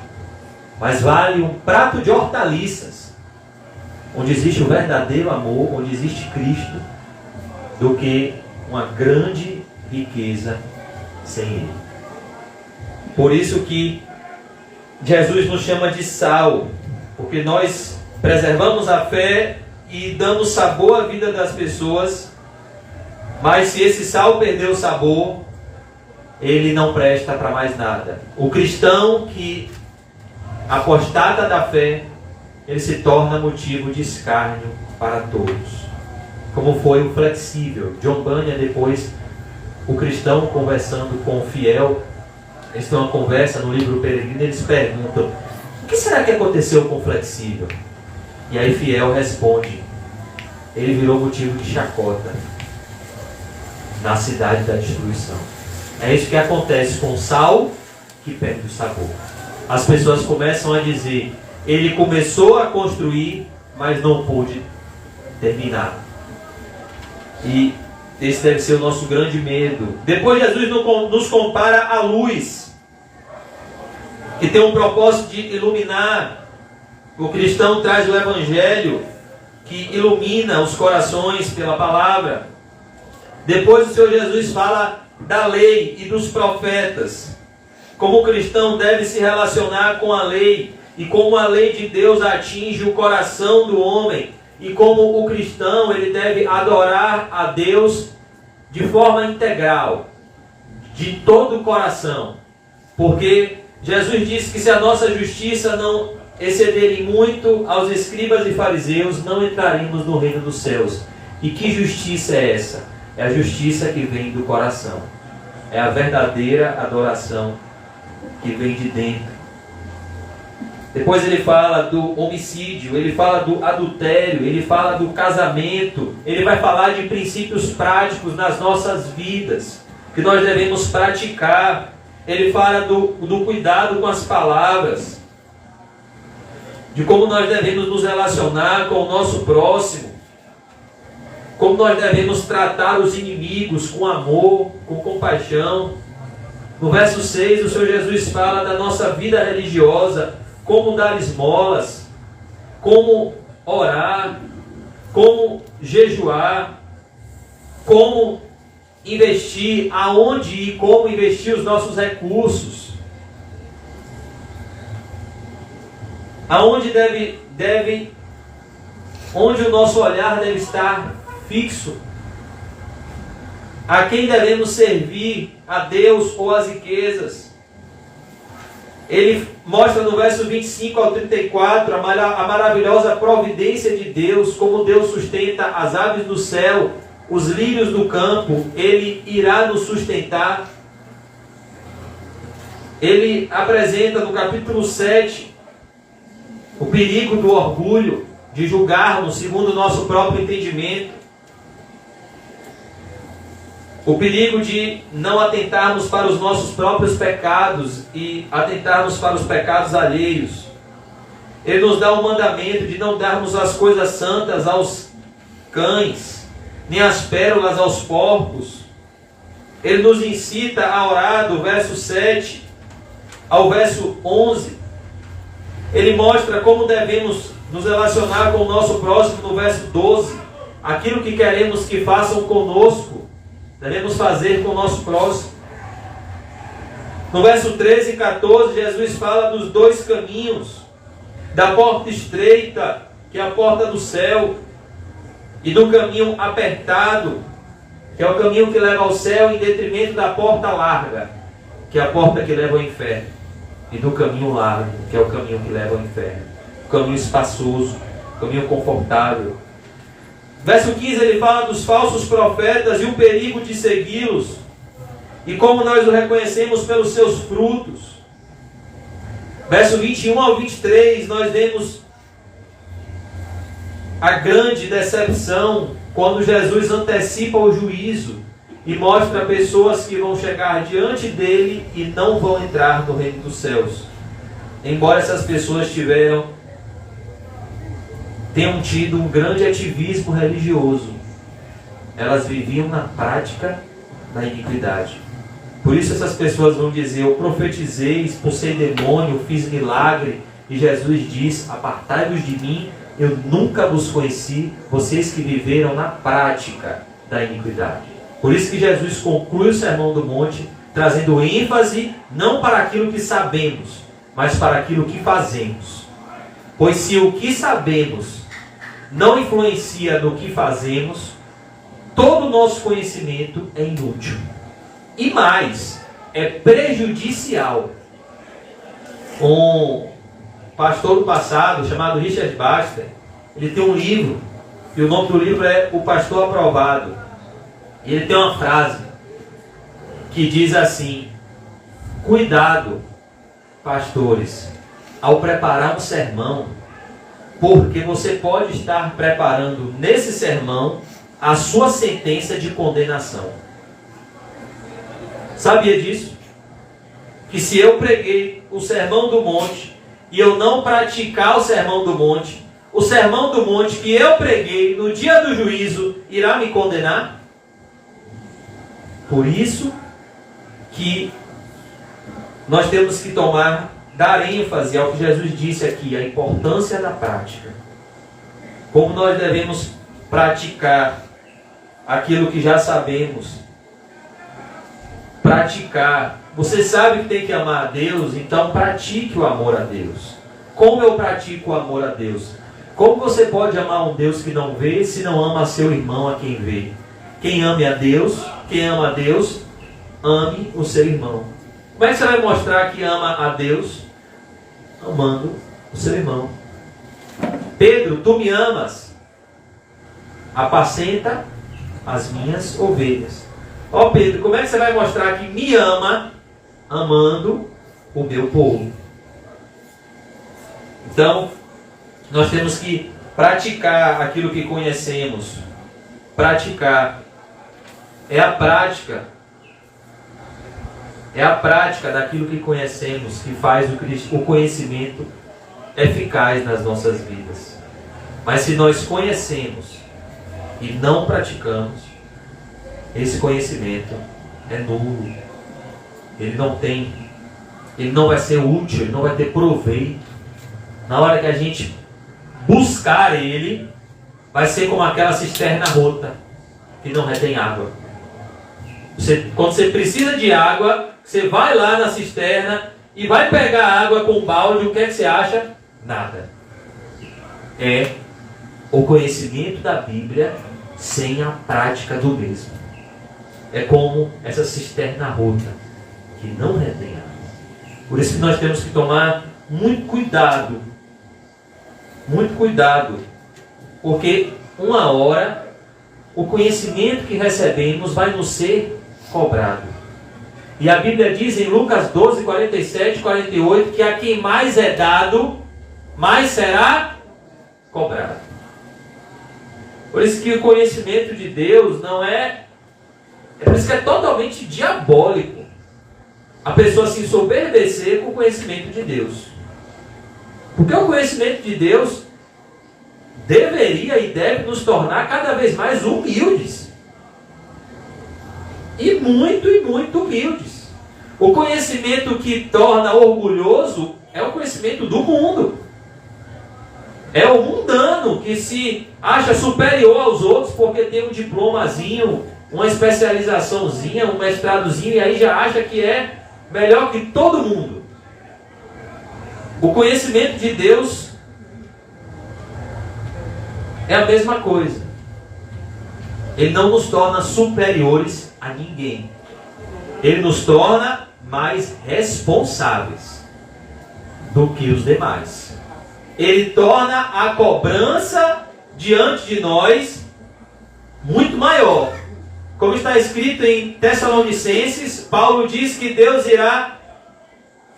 Speaker 1: Mais vale um prato de hortaliças onde existe o verdadeiro amor, onde existe Cristo, do que uma grande riqueza sem Ele. Por isso que Jesus nos chama de sal, porque nós preservamos a fé e damos sabor à vida das pessoas, mas se esse sal perder o sabor, ele não presta para mais nada. O cristão que apostata da fé, ele se torna motivo de escárnio para todos. Como foi o flexível. John Bunyan, depois, o cristão conversando com o fiel, eles têm uma conversa no livro Peregrino, eles perguntam: o que será que aconteceu com o flexível? E aí fiel responde: ele virou motivo de chacota na cidade da destruição. É isso que acontece com o sal que perde o sabor. As pessoas começam a dizer: ele começou a construir, mas não pôde terminar. E esse deve ser o nosso grande medo. Depois Jesus nos compara à luz, que tem um propósito de iluminar. O cristão traz o Evangelho, que ilumina os corações pela palavra. Depois o Senhor Jesus fala da lei e dos profetas, como o cristão deve se relacionar com a lei, e como a lei de Deus atinge o coração do homem, e como o cristão ele deve adorar a Deus de forma integral, de todo o coração. Porque Jesus disse que se a nossa justiça não exceder em muito aos escribas e fariseus, não entraremos no reino dos céus. E que justiça é essa? É a justiça que vem do coração. É a verdadeira adoração que vem de dentro. Depois ele fala do homicídio, ele fala do adultério, ele fala do casamento, ele vai falar de princípios práticos nas nossas vidas, que nós devemos praticar. Ele fala do cuidado com as palavras, de como nós devemos nos relacionar com o nosso próximo, como nós devemos tratar os inimigos com amor, com compaixão. No verso 6, o Senhor Jesus fala da nossa vida religiosa, como dar esmolas, como orar, como jejuar, como investir, aonde e como investir os nossos recursos, aonde onde o nosso olhar deve estar fixo, a quem devemos servir, a Deus ou às riquezas. Ele mostra no verso 25 ao 34 a maravilhosa providência de Deus, como Deus sustenta as aves do céu, os lírios do campo, Ele irá nos sustentar. Ele apresenta no capítulo 7 o perigo do orgulho, de julgarmos segundo o nosso próprio entendimento, o perigo de não atentarmos para os nossos próprios pecados e atentarmos para os pecados alheios. Ele nos dá o mandamento de não darmos as coisas santas aos cães, nem as pérolas aos porcos. Ele nos incita a orar do verso 7 ao verso 11. Ele mostra como devemos nos relacionar com o nosso próximo no verso 12. Aquilo que queremos que façam conosco, devemos fazer com o nosso próximo. No verso 13 e 14, Jesus fala dos dois caminhos, da porta estreita, que é a porta do céu, e do caminho apertado, que é o caminho que leva ao céu, em detrimento da porta larga, que é a porta que leva ao inferno, e do caminho largo, que é o caminho que leva ao inferno, o caminho espaçoso, o caminho confortável. Verso 15, ele fala dos falsos profetas e o perigo de segui-los, e como nós o reconhecemos pelos seus frutos. Verso 21 ao 23, nós vemos a grande decepção quando Jesus antecipa o juízo e mostra pessoas que vão chegar diante dele e não vão entrar no reino dos céus. embora essas pessoas tenham tido um grande ativismo religioso, elas viviam na prática da iniquidade. Por isso essas pessoas vão dizer: eu profetizei, expulsei demônio, fiz milagre, e Jesus diz: apartai-vos de mim, eu nunca vos conheci, vocês que viveram na prática da iniquidade. Por isso que Jesus conclui o Sermão do Monte trazendo ênfase não para aquilo que sabemos, mas para aquilo que fazemos. Pois se o que sabemos não influencia no que fazemos, todo o nosso conhecimento é inútil. E mais, é prejudicial. Um pastor do passado, chamado Richard Baxter, ele tem um livro, e o nome do livro é O Pastor Aprovado. E ele tem uma frase que diz assim: cuidado, pastores, ao preparar um sermão, porque você pode estar preparando nesse sermão a sua sentença de condenação. Sabia disso? Que se eu preguei o Sermão do Monte e eu não praticar o Sermão do Monte, o Sermão do Monte que eu preguei no dia do juízo irá me condenar? Por isso que nós temos que dar ênfase ao que Jesus disse aqui, a importância da prática. Como nós devemos praticar aquilo que já sabemos. Praticar. Você sabe que tem que amar a Deus, então pratique o amor a Deus. Como eu pratico o amor a Deus? Como você pode amar um Deus que não vê, se não ama seu irmão a quem vê? Quem ama a Deus, ame o seu irmão. Como é que você vai mostrar que ama a Deus? Amando o seu irmão. Pedro, tu me amas? Apacenta as minhas ovelhas. Ó Pedro, como é que você vai mostrar que me ama? Amando o meu povo. Então, nós temos que praticar aquilo que conhecemos. Praticar. É a prática daquilo que conhecemos que faz o conhecimento eficaz nas nossas vidas. Mas se nós conhecemos e não praticamos, esse conhecimento é nulo. Ele não vai ser útil, ele não vai ter proveito. Na hora que a gente buscar ele, vai ser como aquela cisterna rota que não retém água. Quando você precisa de água, você vai lá na cisterna e vai pegar água com um balde. O que é que você acha? Nada. É o conhecimento da Bíblia sem a prática do mesmo. É como essa cisterna rota que não retém água. Por isso que nós temos que tomar muito cuidado. Muito cuidado. Porque uma hora o conhecimento que recebemos vai nos ser cobrado. E a Bíblia diz em Lucas 12, 47 e 48 que a quem mais é dado, mais será cobrado. Por isso que o conhecimento de Deus não é... por isso que é totalmente diabólico a pessoa se ensoberbecer com o conhecimento de Deus. Porque o conhecimento de Deus deveria e deve nos tornar cada vez mais humildes. E muito humildes. O conhecimento que torna orgulhoso é o conhecimento do mundo. É o mundano que se acha superior aos outros porque tem um diplomazinho, uma especializaçãozinha, um mestradozinho, e aí já acha que é melhor que todo mundo. O conhecimento de Deus é a mesma coisa. Ele não nos torna superiores a ninguém. Ele nos torna mais responsáveis do que os demais. Ele torna a cobrança diante de nós muito maior. Como está escrito em Tessalonicenses, Paulo diz que Deus irá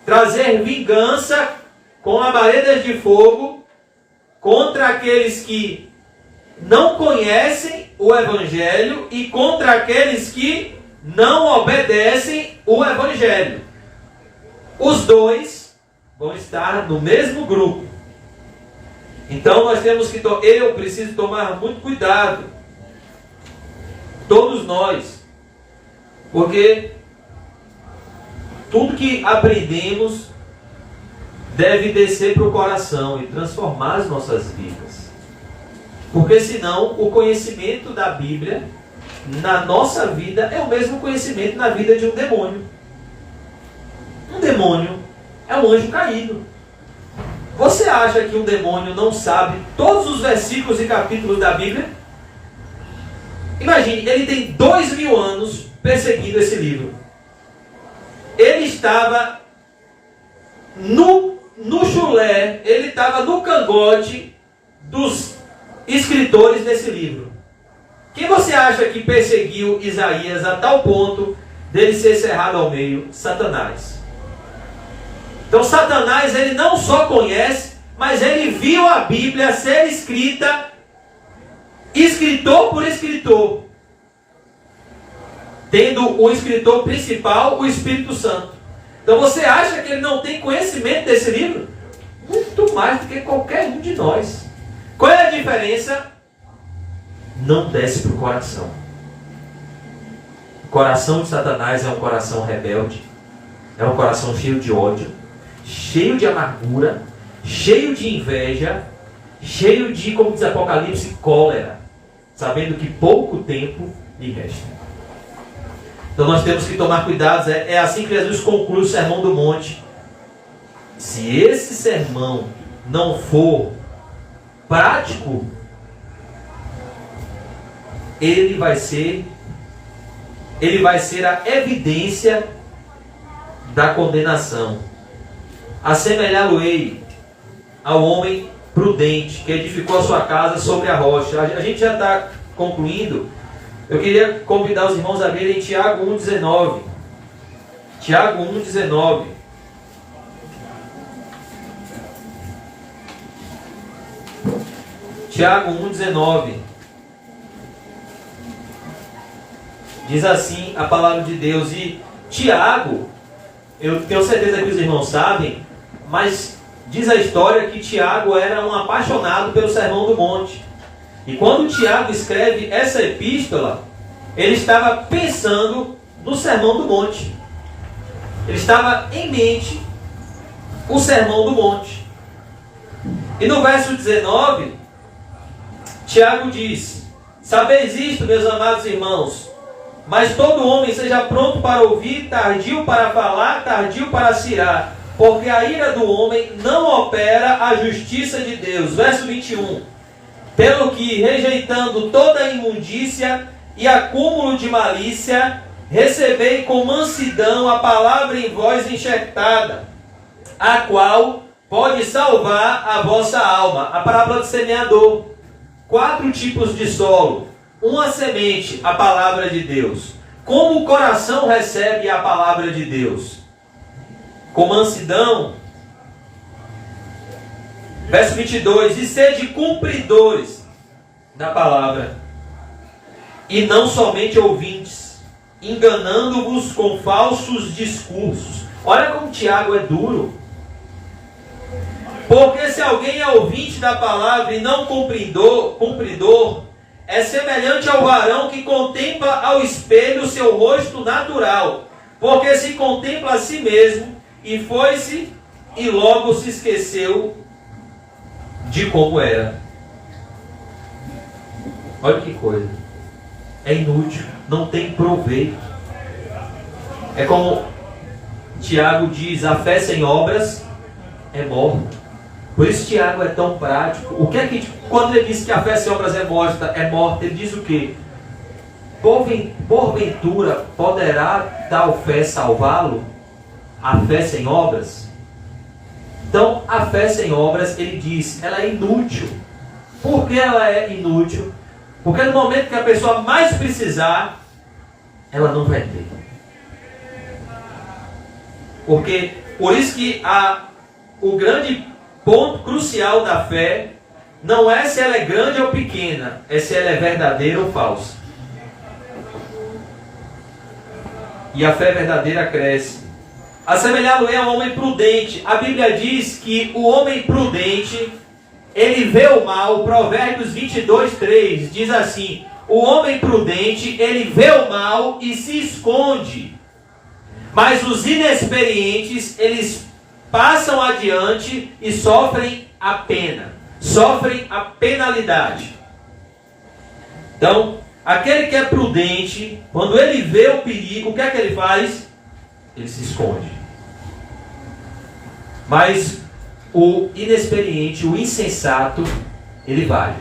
Speaker 1: trazer vingança com labaredas de fogo contra aqueles que não conhecem o Evangelho e contra aqueles que não obedecem o Evangelho. Os dois vão estar no mesmo grupo. Então nós temos que, eu preciso tomar muito cuidado, todos nós, porque tudo que aprendemos deve descer para o coração e transformar as nossas vidas. Porque senão o conhecimento da Bíblia na nossa vida é o mesmo conhecimento na vida de um demônio. Um demônio é um anjo caído. Você acha que um demônio não sabe todos os versículos e capítulos da Bíblia? Imagine, ele tem 2000 anos perseguindo esse livro. Ele estava no chulé, ele estava no cangote dos escritores desse livro. Quem você acha que perseguiu Isaías a tal ponto dele ser cerrado ao meio? Satanás. Então Satanás, ele não só conhece, mas ele viu a Bíblia ser escrita, escritor por escritor, tendo o escritor principal, o Espírito Santo. Então você acha que ele não tem conhecimento desse livro? Muito mais do que qualquer um de nós. Qual é a diferença? Não desce para o coração. O coração de Satanás é um coração rebelde, é um coração cheio de ódio, cheio de amargura, cheio de inveja, cheio de, como diz Apocalipse, cólera, sabendo que pouco tempo lhe resta. Então nós temos que tomar cuidado. É assim que Jesus conclui o Sermão do Monte. Se esse sermão não for prático, ele vai ser a evidência da condenação. Assemelhá-lo-ei ao homem prudente que edificou a sua casa sobre a rocha. A gente já está concluindo. Eu queria convidar os irmãos a verem Tiago 1,19. Tiago 1,19. Tiago 1,19. Diz assim a palavra de Deus. E Tiago, eu tenho certeza que os irmãos sabem, mas diz a história que Tiago era um apaixonado pelo Sermão do Monte. E quando Tiago escreve essa epístola, ele estava pensando no Sermão do Monte. Ele estava em mente o Sermão do Monte. E no verso 19, Tiago diz: sabeis isto, meus amados irmãos, mas todo homem seja pronto para ouvir, tardio para falar, tardio para se irar, porque a ira do homem não opera a justiça de Deus. Verso 21. Pelo que, rejeitando toda a imundícia e acúmulo de malícia, recebei com mansidão a palavra em vós enxertada, a qual pode salvar a vossa alma. A parábola do semeador. 4 tipos de solo. Uma semente, a palavra de Deus. Como o coração recebe a palavra de Deus? Com mansidão. Verso 22. E sede cumpridores da palavra, e não somente ouvintes, enganando-vos com falsos discursos. Olha como Tiago é duro. Porque se alguém é ouvinte da palavra e não cumpridor, é semelhante ao varão que contempla ao espelho o seu rosto natural, porque se contempla a si mesmo, e foi-se, e logo se esqueceu de como era. Olha que coisa. É inútil, não tem proveito. É como Tiago diz: a fé sem obras é morta. Por isso Tiago é tão prático. O que é que, quando ele diz que a fé sem obras é morta, ele diz o quê? Porventura poderá tal fé salvá-lo? A fé sem obras? Então, a fé sem obras, ele diz, ela é inútil. Por que ela é inútil? Porque no momento que a pessoa mais precisar, ela não vai ter. Porque, por isso que o grande ponto crucial da fé não é se ela é grande ou pequena, é se ela é verdadeira ou falsa. E a fé verdadeira cresce. Assemelhá-lo-ei a um homem prudente. A Bíblia diz que o homem prudente, ele vê o mal. Provérbios 22:3 diz assim: o homem prudente, ele vê o mal e se esconde. Mas os inexperientes, eles passam adiante e sofrem a pena. Sofrem a penalidade. Então, aquele que é prudente, quando ele vê o perigo, o que é que ele faz? Ele se esconde. Mas o inexperiente, o insensato, ele vai.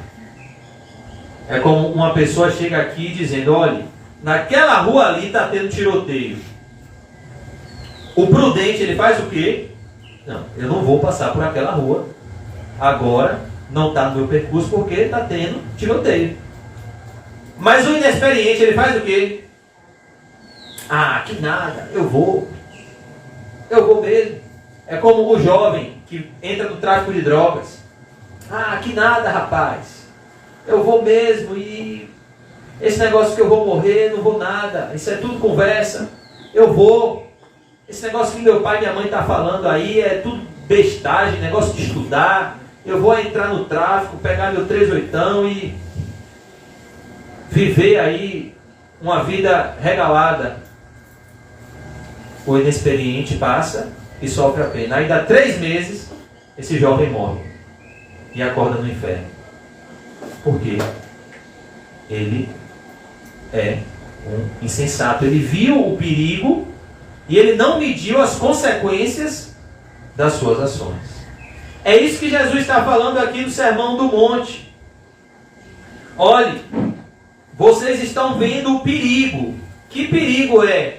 Speaker 1: É como uma pessoa chega aqui dizendo: olha, naquela rua ali está tendo tiroteio. O prudente, ele faz o quê? Não, eu não vou passar por aquela rua. Agora, não está no meu percurso porque está tendo tiroteio. Mas o inexperiente, ele faz o quê? Ah, que nada, eu vou mesmo. É como o jovem que entra no tráfico de drogas. Ah, que nada, rapaz, eu vou mesmo, e esse negócio que eu vou morrer, não vou nada, isso é tudo conversa, eu vou. Esse negócio que meu pai e minha mãe estão falando aí é tudo bestagem, negócio de estudar, eu vou entrar no tráfico, pegar meu 38 e viver aí uma vida regalada. O inexperiente passa e sofre a pena. Aí dá 3 meses, esse jovem morre e acorda no inferno. Por quê? Ele é um insensato. Ele viu o perigo e ele não mediu as consequências das suas ações. É isso que Jesus está falando aqui no Sermão do Monte. Olhe, vocês estão vendo o perigo. Que perigo é?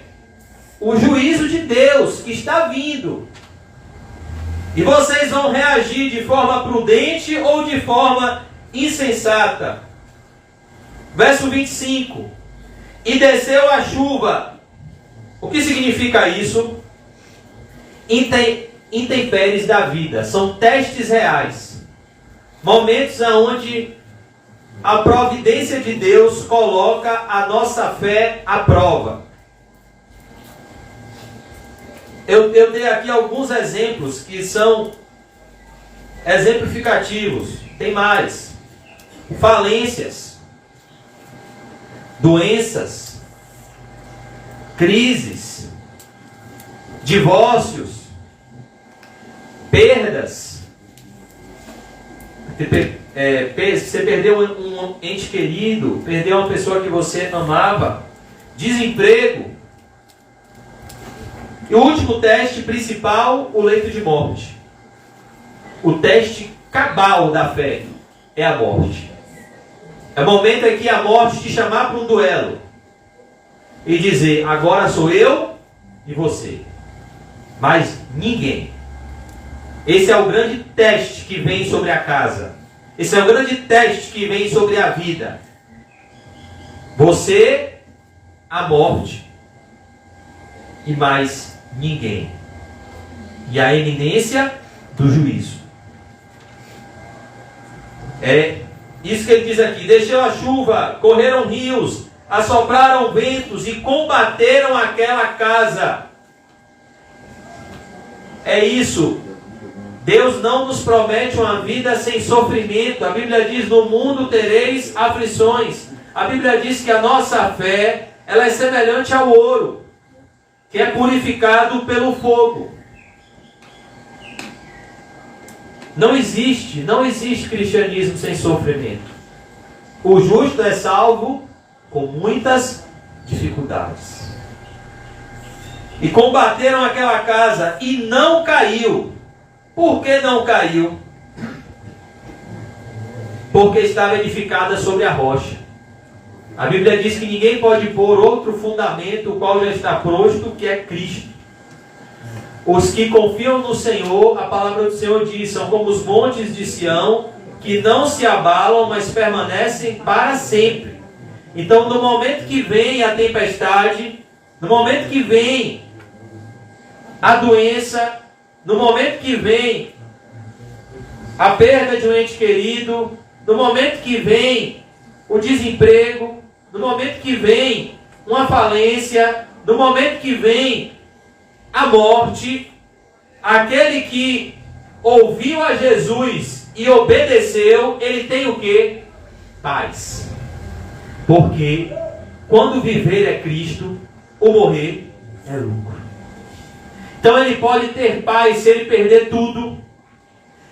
Speaker 1: O juízo de Deus que está vindo. E vocês vão reagir de forma prudente ou de forma insensata? Verso 25. E desceu a chuva. O que significa isso? Intempéries da vida. São testes reais. Momentos onde a providência de Deus coloca a nossa fé à prova. Eu dei aqui alguns exemplos que são exemplificativos. Tem mais. Falências, doenças, crises, divórcios, perdas. Você perdeu um ente querido, perdeu uma pessoa que você amava, desemprego. E o último teste principal, o leito de morte. O teste cabal da fé é a morte. É o momento em que a morte te chamar para um duelo e dizer: agora sou eu e você, mas ninguém. Esse é o grande teste que vem sobre a casa. Esse é o grande teste que vem sobre a vida. Você, a morte e mais ninguém. E a iminência do juízo. É isso que ele diz aqui: desceu a chuva, correram rios, assopraram ventos e combateram aquela casa. É isso. Deus não nos promete uma vida sem sofrimento. A Bíblia diz: no mundo tereis aflições. A Bíblia diz que a nossa fé, ela é semelhante ao ouro, que é purificado pelo fogo. Não existe cristianismo sem sofrimento. O justo é salvo com muitas dificuldades. E combateram aquela casa e não caiu. Por que não caiu? Porque estava edificada sobre a rocha. A Bíblia diz que ninguém pode pôr outro fundamento, o qual já está posto, que é Cristo. Os que confiam no Senhor, a palavra do Senhor diz, são como os montes de Sião, que não se abalam, mas permanecem para sempre. Então, no momento que vem a tempestade, no momento que vem a doença, no momento que vem a perda de um ente querido, no momento que vem o desemprego, no momento que vem uma falência, no momento que vem a morte, aquele que ouviu a Jesus e obedeceu, ele tem o quê? Paz. Porque quando viver é Cristo, o morrer é lucro. Então ele pode ter paz se ele perder tudo.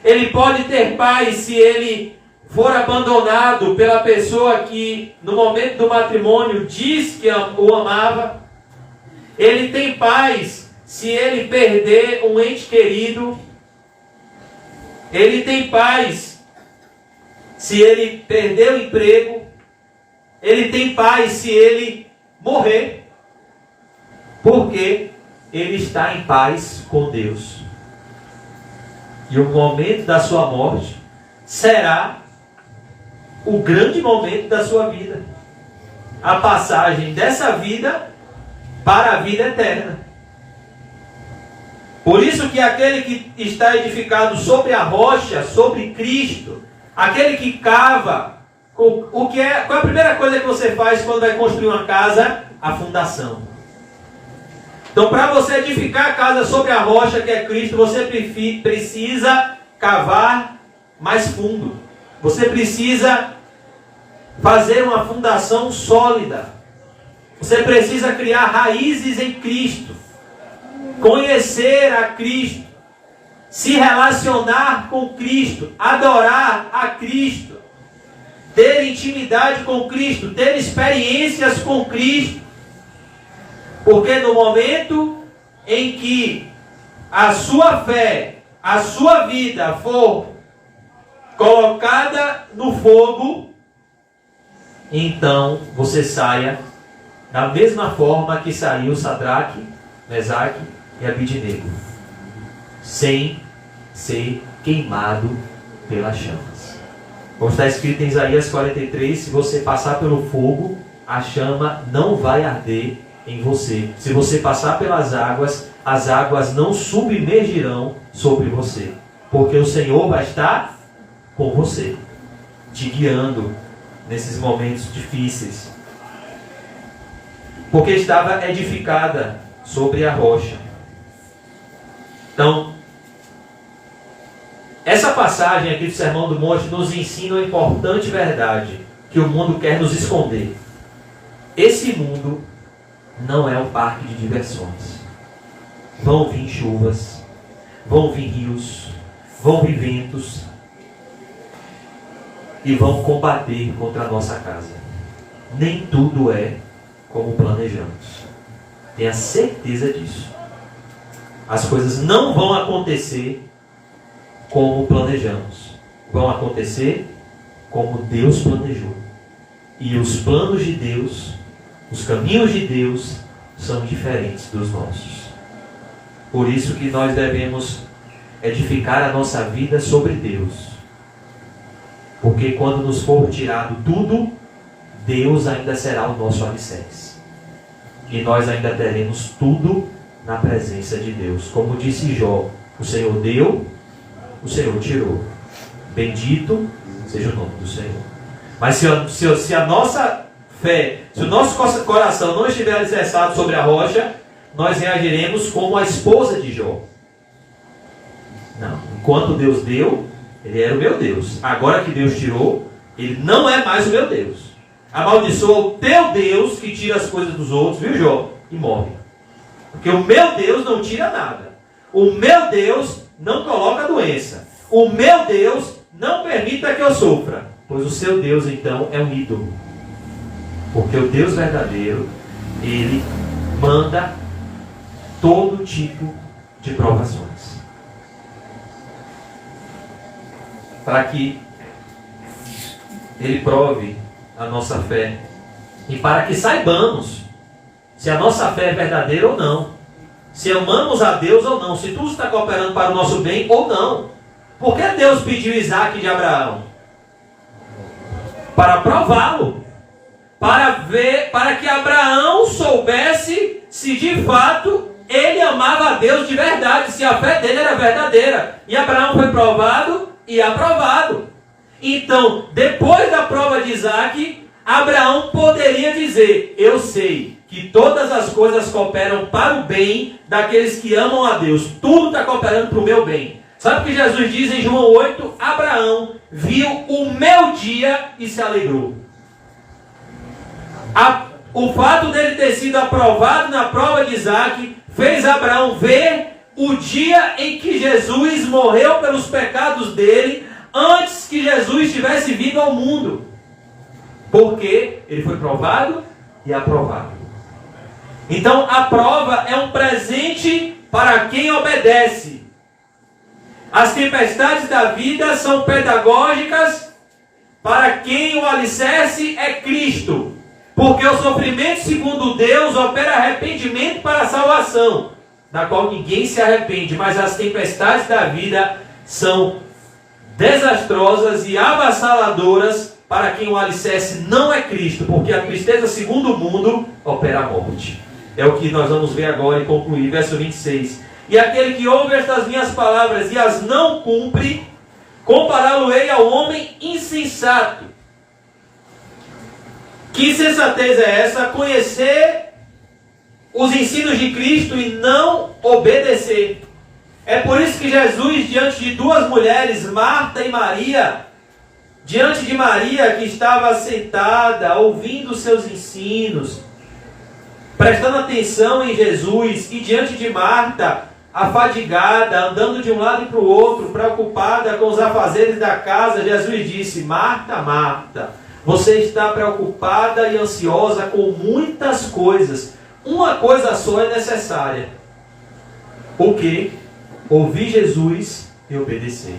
Speaker 1: Ele pode ter paz se ele for abandonado pela pessoa que no momento do matrimônio diz que o amava. Ele tem paz se ele perder um ente querido. Ele tem paz se ele perder o emprego. Ele tem paz se ele morrer. Porque ele está em paz com Deus. E o momento da sua morte será o grande momento da sua vida. A passagem dessa vida para a vida eterna. Por isso que aquele que está edificado sobre a rocha, sobre Cristo, aquele que cava, qual é a primeira coisa que você faz quando vai construir uma casa? A fundação. Então, para você edificar a casa sobre a rocha que é Cristo, você precisa cavar mais fundo. Você precisa fazer uma fundação sólida. Você precisa criar raízes em Cristo. Conhecer a Cristo. Se relacionar com Cristo. Adorar a Cristo. Ter intimidade com Cristo. Ter experiências com Cristo. Porque no momento em que a sua fé, a sua vida for colocada no fogo, então você saia da mesma forma que saiu Sadraque, Mesaque e Abidnego, sem ser queimado pelas chamas. Como está escrito em Isaías 43, se você passar pelo fogo, a chama não vai arder em você. Se você passar pelas águas, as águas não submergirão sobre você, porque o Senhor vai estar com você, te guiando nesses momentos difíceis, porque estava edificada sobre a rocha. Então, essa passagem aqui do Sermão do Monte nos ensina uma importante verdade que o mundo quer nos esconder. Esse mundo não é um parque de diversões. Vão vir chuvas, vão vir rios, vão vir ventos e vão combater contra a nossa casa. Nem tudo é como planejamos. Tenha certeza disso. As coisas não vão acontecer como planejamos. Vão acontecer como Deus planejou. E os planos de Deus, os caminhos de Deus são diferentes dos nossos. Por isso que nós devemos edificar a nossa vida sobre Deus. Porque quando nos for tirado tudo, Deus ainda será o nosso alicerce. E nós ainda teremos tudo na presença de Deus. Como disse Jó, o Senhor deu, o Senhor tirou. Bendito seja o nome do Senhor. Mas se a nossa fé, se o nosso coração não estiver alicerçado sobre a rocha, nós reagiremos como a esposa de Jó. Não, enquanto Deus deu, Ele era o meu Deus. Agora que Deus tirou, Ele não é mais o meu Deus. Amaldiçoa o teu Deus que tira as coisas dos outros, viu, Jó? E morre. Porque o meu Deus não tira nada. O meu Deus não coloca doença. O meu Deus não permita que eu sofra. Pois o seu Deus, então, é um ídolo. Porque o Deus verdadeiro, Ele manda todo tipo de provações. Para que Ele prove a nossa fé. E para que saibamos se a nossa fé é verdadeira ou não. Se amamos a Deus ou não. Se tudo está cooperando para o nosso bem ou não. Por que Deus pediu Isaac de Abraão? Para prová-lo. Para que Abraão soubesse se de fato ele amava a Deus de verdade. Se a fé dele era verdadeira. E Abraão foi provado e aprovado. Então, depois da prova de Isaac, Abraão poderia dizer: eu sei que todas as coisas cooperam para o bem daqueles que amam a Deus. Tudo está cooperando para o meu bem. Sabe o que Jesus diz em João 8? Abraão viu o meu dia e se alegrou. O fato dele ter sido aprovado na prova de Isaac fez Abraão ver o dia em que Jesus morreu pelos pecados dele, antes que Jesus tivesse vindo ao mundo. Porque ele foi provado e aprovado. Então a prova é um presente para quem obedece. As tempestades da vida são pedagógicas para quem o alicerce é Cristo. Porque o sofrimento segundo Deus opera arrependimento para a salvação, da qual ninguém se arrepende. Mas as tempestades da vida são desastrosas e avassaladoras para quem o alicerce não é Cristo. Porque a tristeza segundo o mundo opera a morte. É o que nós vamos ver agora e concluir. Verso 26. E aquele que ouve estas minhas palavras e as não cumpre, compará-lo-ei ao homem insensato. Que insensatez é essa? Conhecer os ensinos de Cristo e não obedecer. É por isso que Jesus, diante de duas mulheres, Marta e Maria, diante de Maria que estava sentada, ouvindo os seus ensinos, prestando atenção em Jesus, e diante de Marta, afadigada, andando de um lado para o outro, preocupada com os afazeres da casa, Jesus disse: Marta, Marta, você está preocupada e ansiosa com muitas coisas. Uma coisa só é necessária. O quê? Ouvir Jesus e obedecer.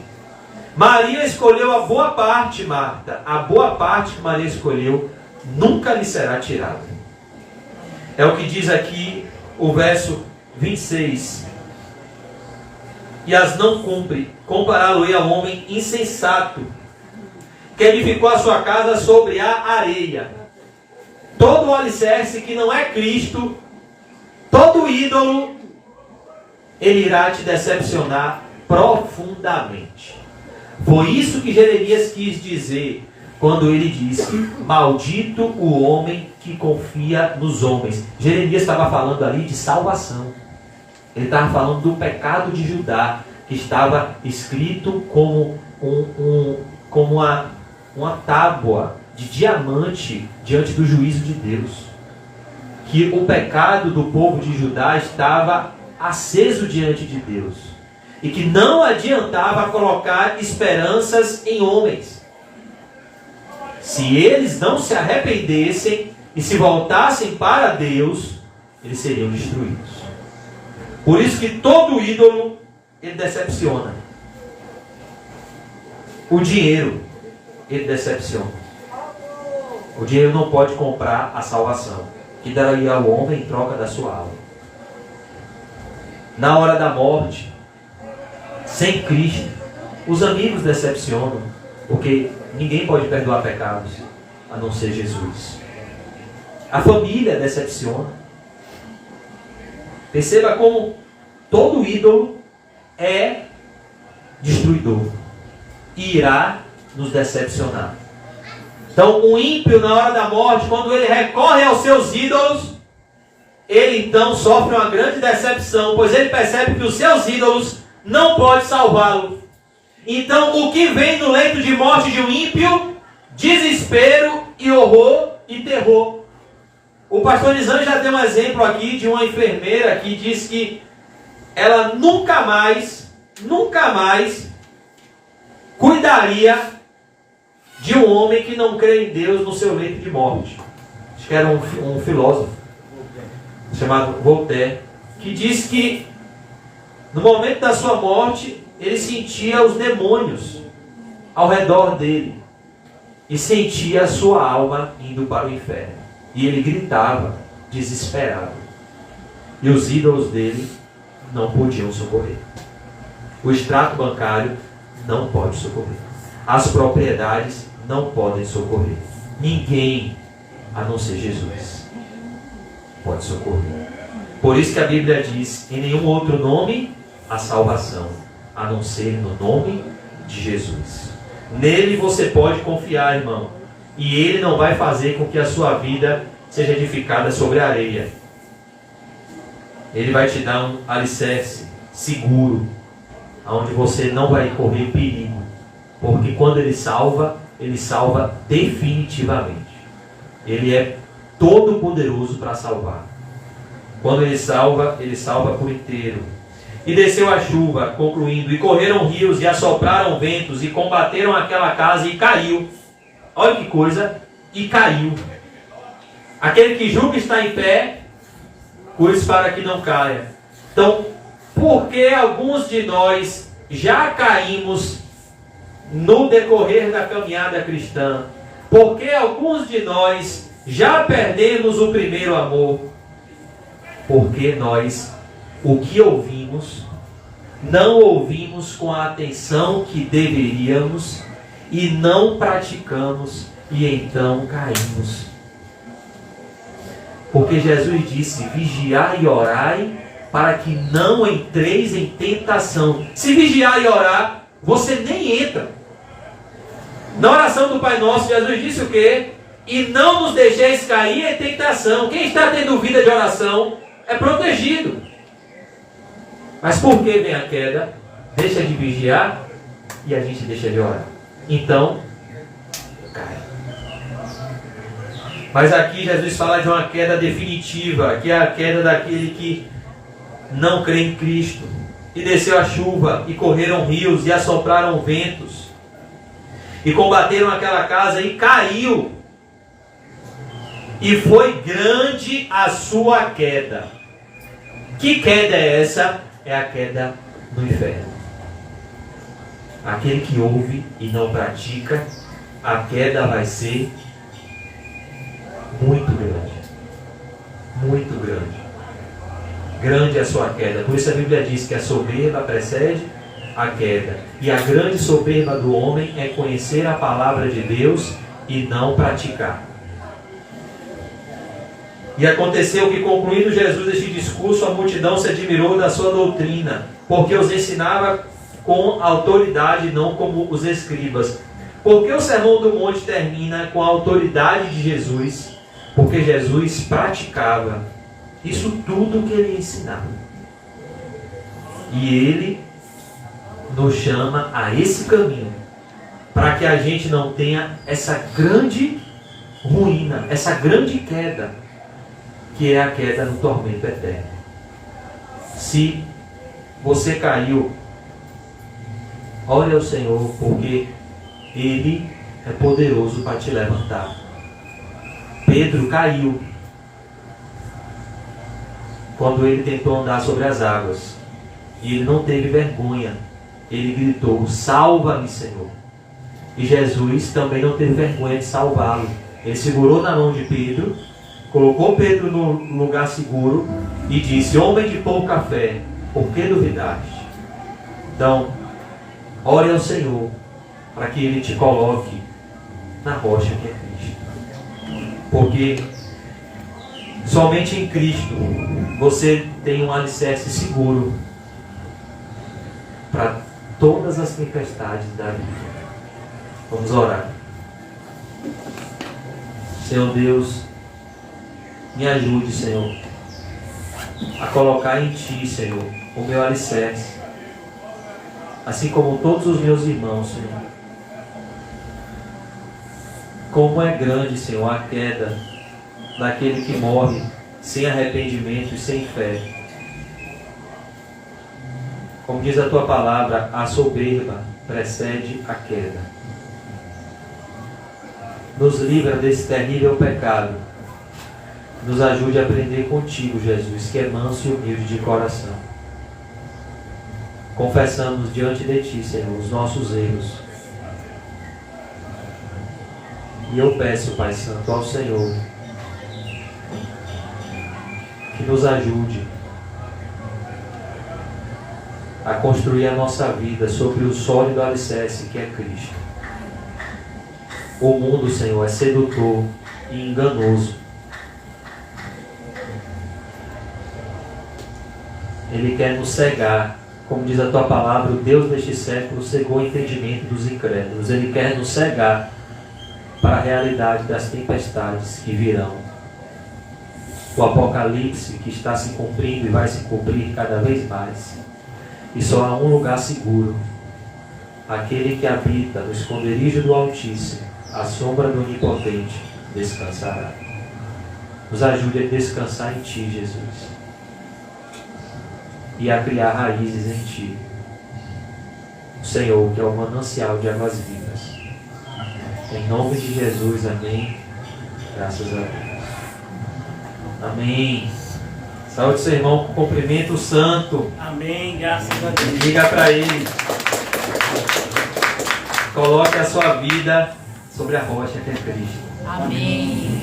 Speaker 1: Maria escolheu a boa parte, Marta. A boa parte que Maria escolheu nunca lhe será tirada. É o que diz aqui o verso 26. E as não cumpre, compará-lo-ei ao homem insensato, que edificou a sua casa sobre a areia. Todo o alicerce que não é Cristo, todo ídolo, ele irá te decepcionar profundamente. Foi isso que Jeremias quis dizer quando ele disse: maldito o homem que confia nos homens. Jeremias estava falando ali de salvação. Ele estava falando do pecado de Judá, que estava escrito como uma tábua de diamante diante do juízo de Deus. Que o pecado do povo de Judá estava aceso diante de Deus. E que não adiantava colocar esperanças em homens. Se eles não se arrependessem e se voltassem para Deus, eles seriam destruídos. Por isso que todo ídolo, ele decepciona. O dinheiro, ele decepciona. O dinheiro não pode comprar a salvação, que daria ao homem em troca da sua alma. Na hora da morte, sem Cristo, os amigos decepcionam, porque ninguém pode perdoar pecados a não ser Jesus. A família decepciona. Perceba como todo ídolo é destruidor e irá nos decepcionar. Então, o ímpio, na hora da morte, quando ele recorre aos seus ídolos, ele então sofre uma grande decepção, pois ele percebe que os seus ídolos não podem salvá-lo. Então, o que vem no leito de morte de um ímpio? Desespero e horror e terror. O pastor Nizam já tem um exemplo aqui de uma enfermeira que diz que ela nunca mais cuidaria de um homem que não crê em Deus no seu leito de morte. Acho que era um filósofo chamado Voltaire, que diz que no momento da sua morte ele sentia os demônios ao redor dele e sentia a sua alma indo para o inferno. E ele gritava, desesperado. E os ídolos dele não podiam socorrer. O extrato bancário não pode socorrer. As propriedades não podem socorrer. Ninguém, a não ser Jesus, pode socorrer. Por isso que a Bíblia diz: em nenhum outro nome há salvação, a não ser no nome de Jesus. Nele você pode confiar, irmão. E Ele não vai fazer com que a sua vida seja edificada sobre a areia. Ele vai te dar um alicerce seguro, onde você não vai correr perigo. Porque quando Ele salva definitivamente. Ele é todo poderoso para salvar. Quando Ele salva por inteiro. E desceu a chuva, concluindo, e correram rios, e assopraram ventos, e combateram aquela casa, e caiu. Olha que coisa, e caiu. Aquele que julga está em pé, cuide para que não caia. Então, porque alguns de nós já caímos no decorrer da caminhada cristã, porque alguns de nós já perdemos o primeiro amor, porque nós, o que ouvimos, não ouvimos com a atenção que deveríamos e não praticamos e então caímos. Porque Jesus disse: vigiai e orai para que não entreis em tentação. Se vigiar e orar, você nem entra. Na oração do Pai Nosso, Jesus disse o quê? E não nos deixeis cair em tentação. Quem está tendo vida de oração é protegido. Mas por que vem a queda? Deixa de vigiar e a gente deixa de orar. Então, cai. Mas aqui Jesus fala de uma queda definitiva, que é a queda daquele que não crê em Cristo. E desceu a chuva, e correram rios, e assopraram ventos, e combateram aquela casa, e caiu. E foi grande a sua queda. Que queda é essa? É a queda do inferno. Aquele que ouve e não pratica, a queda vai ser muito grande. Muito grande. Grande é a sua queda. Por isso a Bíblia diz que a soberba precede a queda. E a grande soberba do homem é conhecer a palavra de Deus e não praticar. E aconteceu que, concluindo Jesus este discurso, a multidão se admirou da sua doutrina, porque os ensinava com autoridade, não como os escribas. Porque o Sermão do Monte termina com a autoridade de Jesus, porque Jesus praticava isso tudo que ele ensinava. E ele nos chama a esse caminho, para que a gente não tenha essa grande ruína, essa grande queda, que é a queda no tormento eterno. Se você caiu, ore ao Senhor, porque Ele é poderoso para te levantar. Pedro caiu quando ele tentou andar sobre as águas, e ele não teve vergonha. Ele gritou: salva-me, Senhor. E Jesus também não teve vergonha de salvá-lo. Ele segurou na mão de Pedro, colocou Pedro no lugar seguro e disse: homem de pouca fé, por que duvidaste? Então, ore ao Senhor para que Ele te coloque na rocha que é Cristo. Porque somente em Cristo você tem um alicerce seguro para todas as tempestades da vida. Vamos orar. Senhor Deus, me ajude, Senhor, a colocar em Ti, Senhor, o meu alicerce, assim como todos os meus irmãos, Senhor. Como é grande, Senhor, a queda daquele que morre sem arrependimento e sem fé. Como diz a Tua palavra, a soberba precede a queda. Nos livra desse terrível pecado. Nos ajude a aprender contigo, Jesus, que é manso e humilde de coração. Confessamos diante de Ti, Senhor, os nossos erros. E eu peço, Pai Santo, ao Senhor que nos ajude a construir a nossa vida sobre o sólido alicerce que é Cristo. O mundo, Senhor, é sedutor e enganoso. Ele quer nos cegar, como diz a Tua palavra, o Deus deste século cegou o entendimento dos incrédulos. Ele quer nos cegar para a realidade das tempestades que virão. o Apocalipse que está se cumprindo e vai se cumprir cada vez mais. E só há um lugar seguro: aquele que habita no esconderijo do Altíssimo, à sombra do Onipotente, descansará. Nos ajude a descansar em Ti, Jesus, e a criar raízes em Ti, o Senhor, que é o manancial de águas vivas. Em nome de Jesus, amém. Graças a Deus. Amém. Saúde, seu irmão, com cumprimento santo.
Speaker 2: Amém, graças a Deus.
Speaker 1: Diga para ele. Coloque a sua vida sobre a rocha que é Cristo.
Speaker 3: Amém.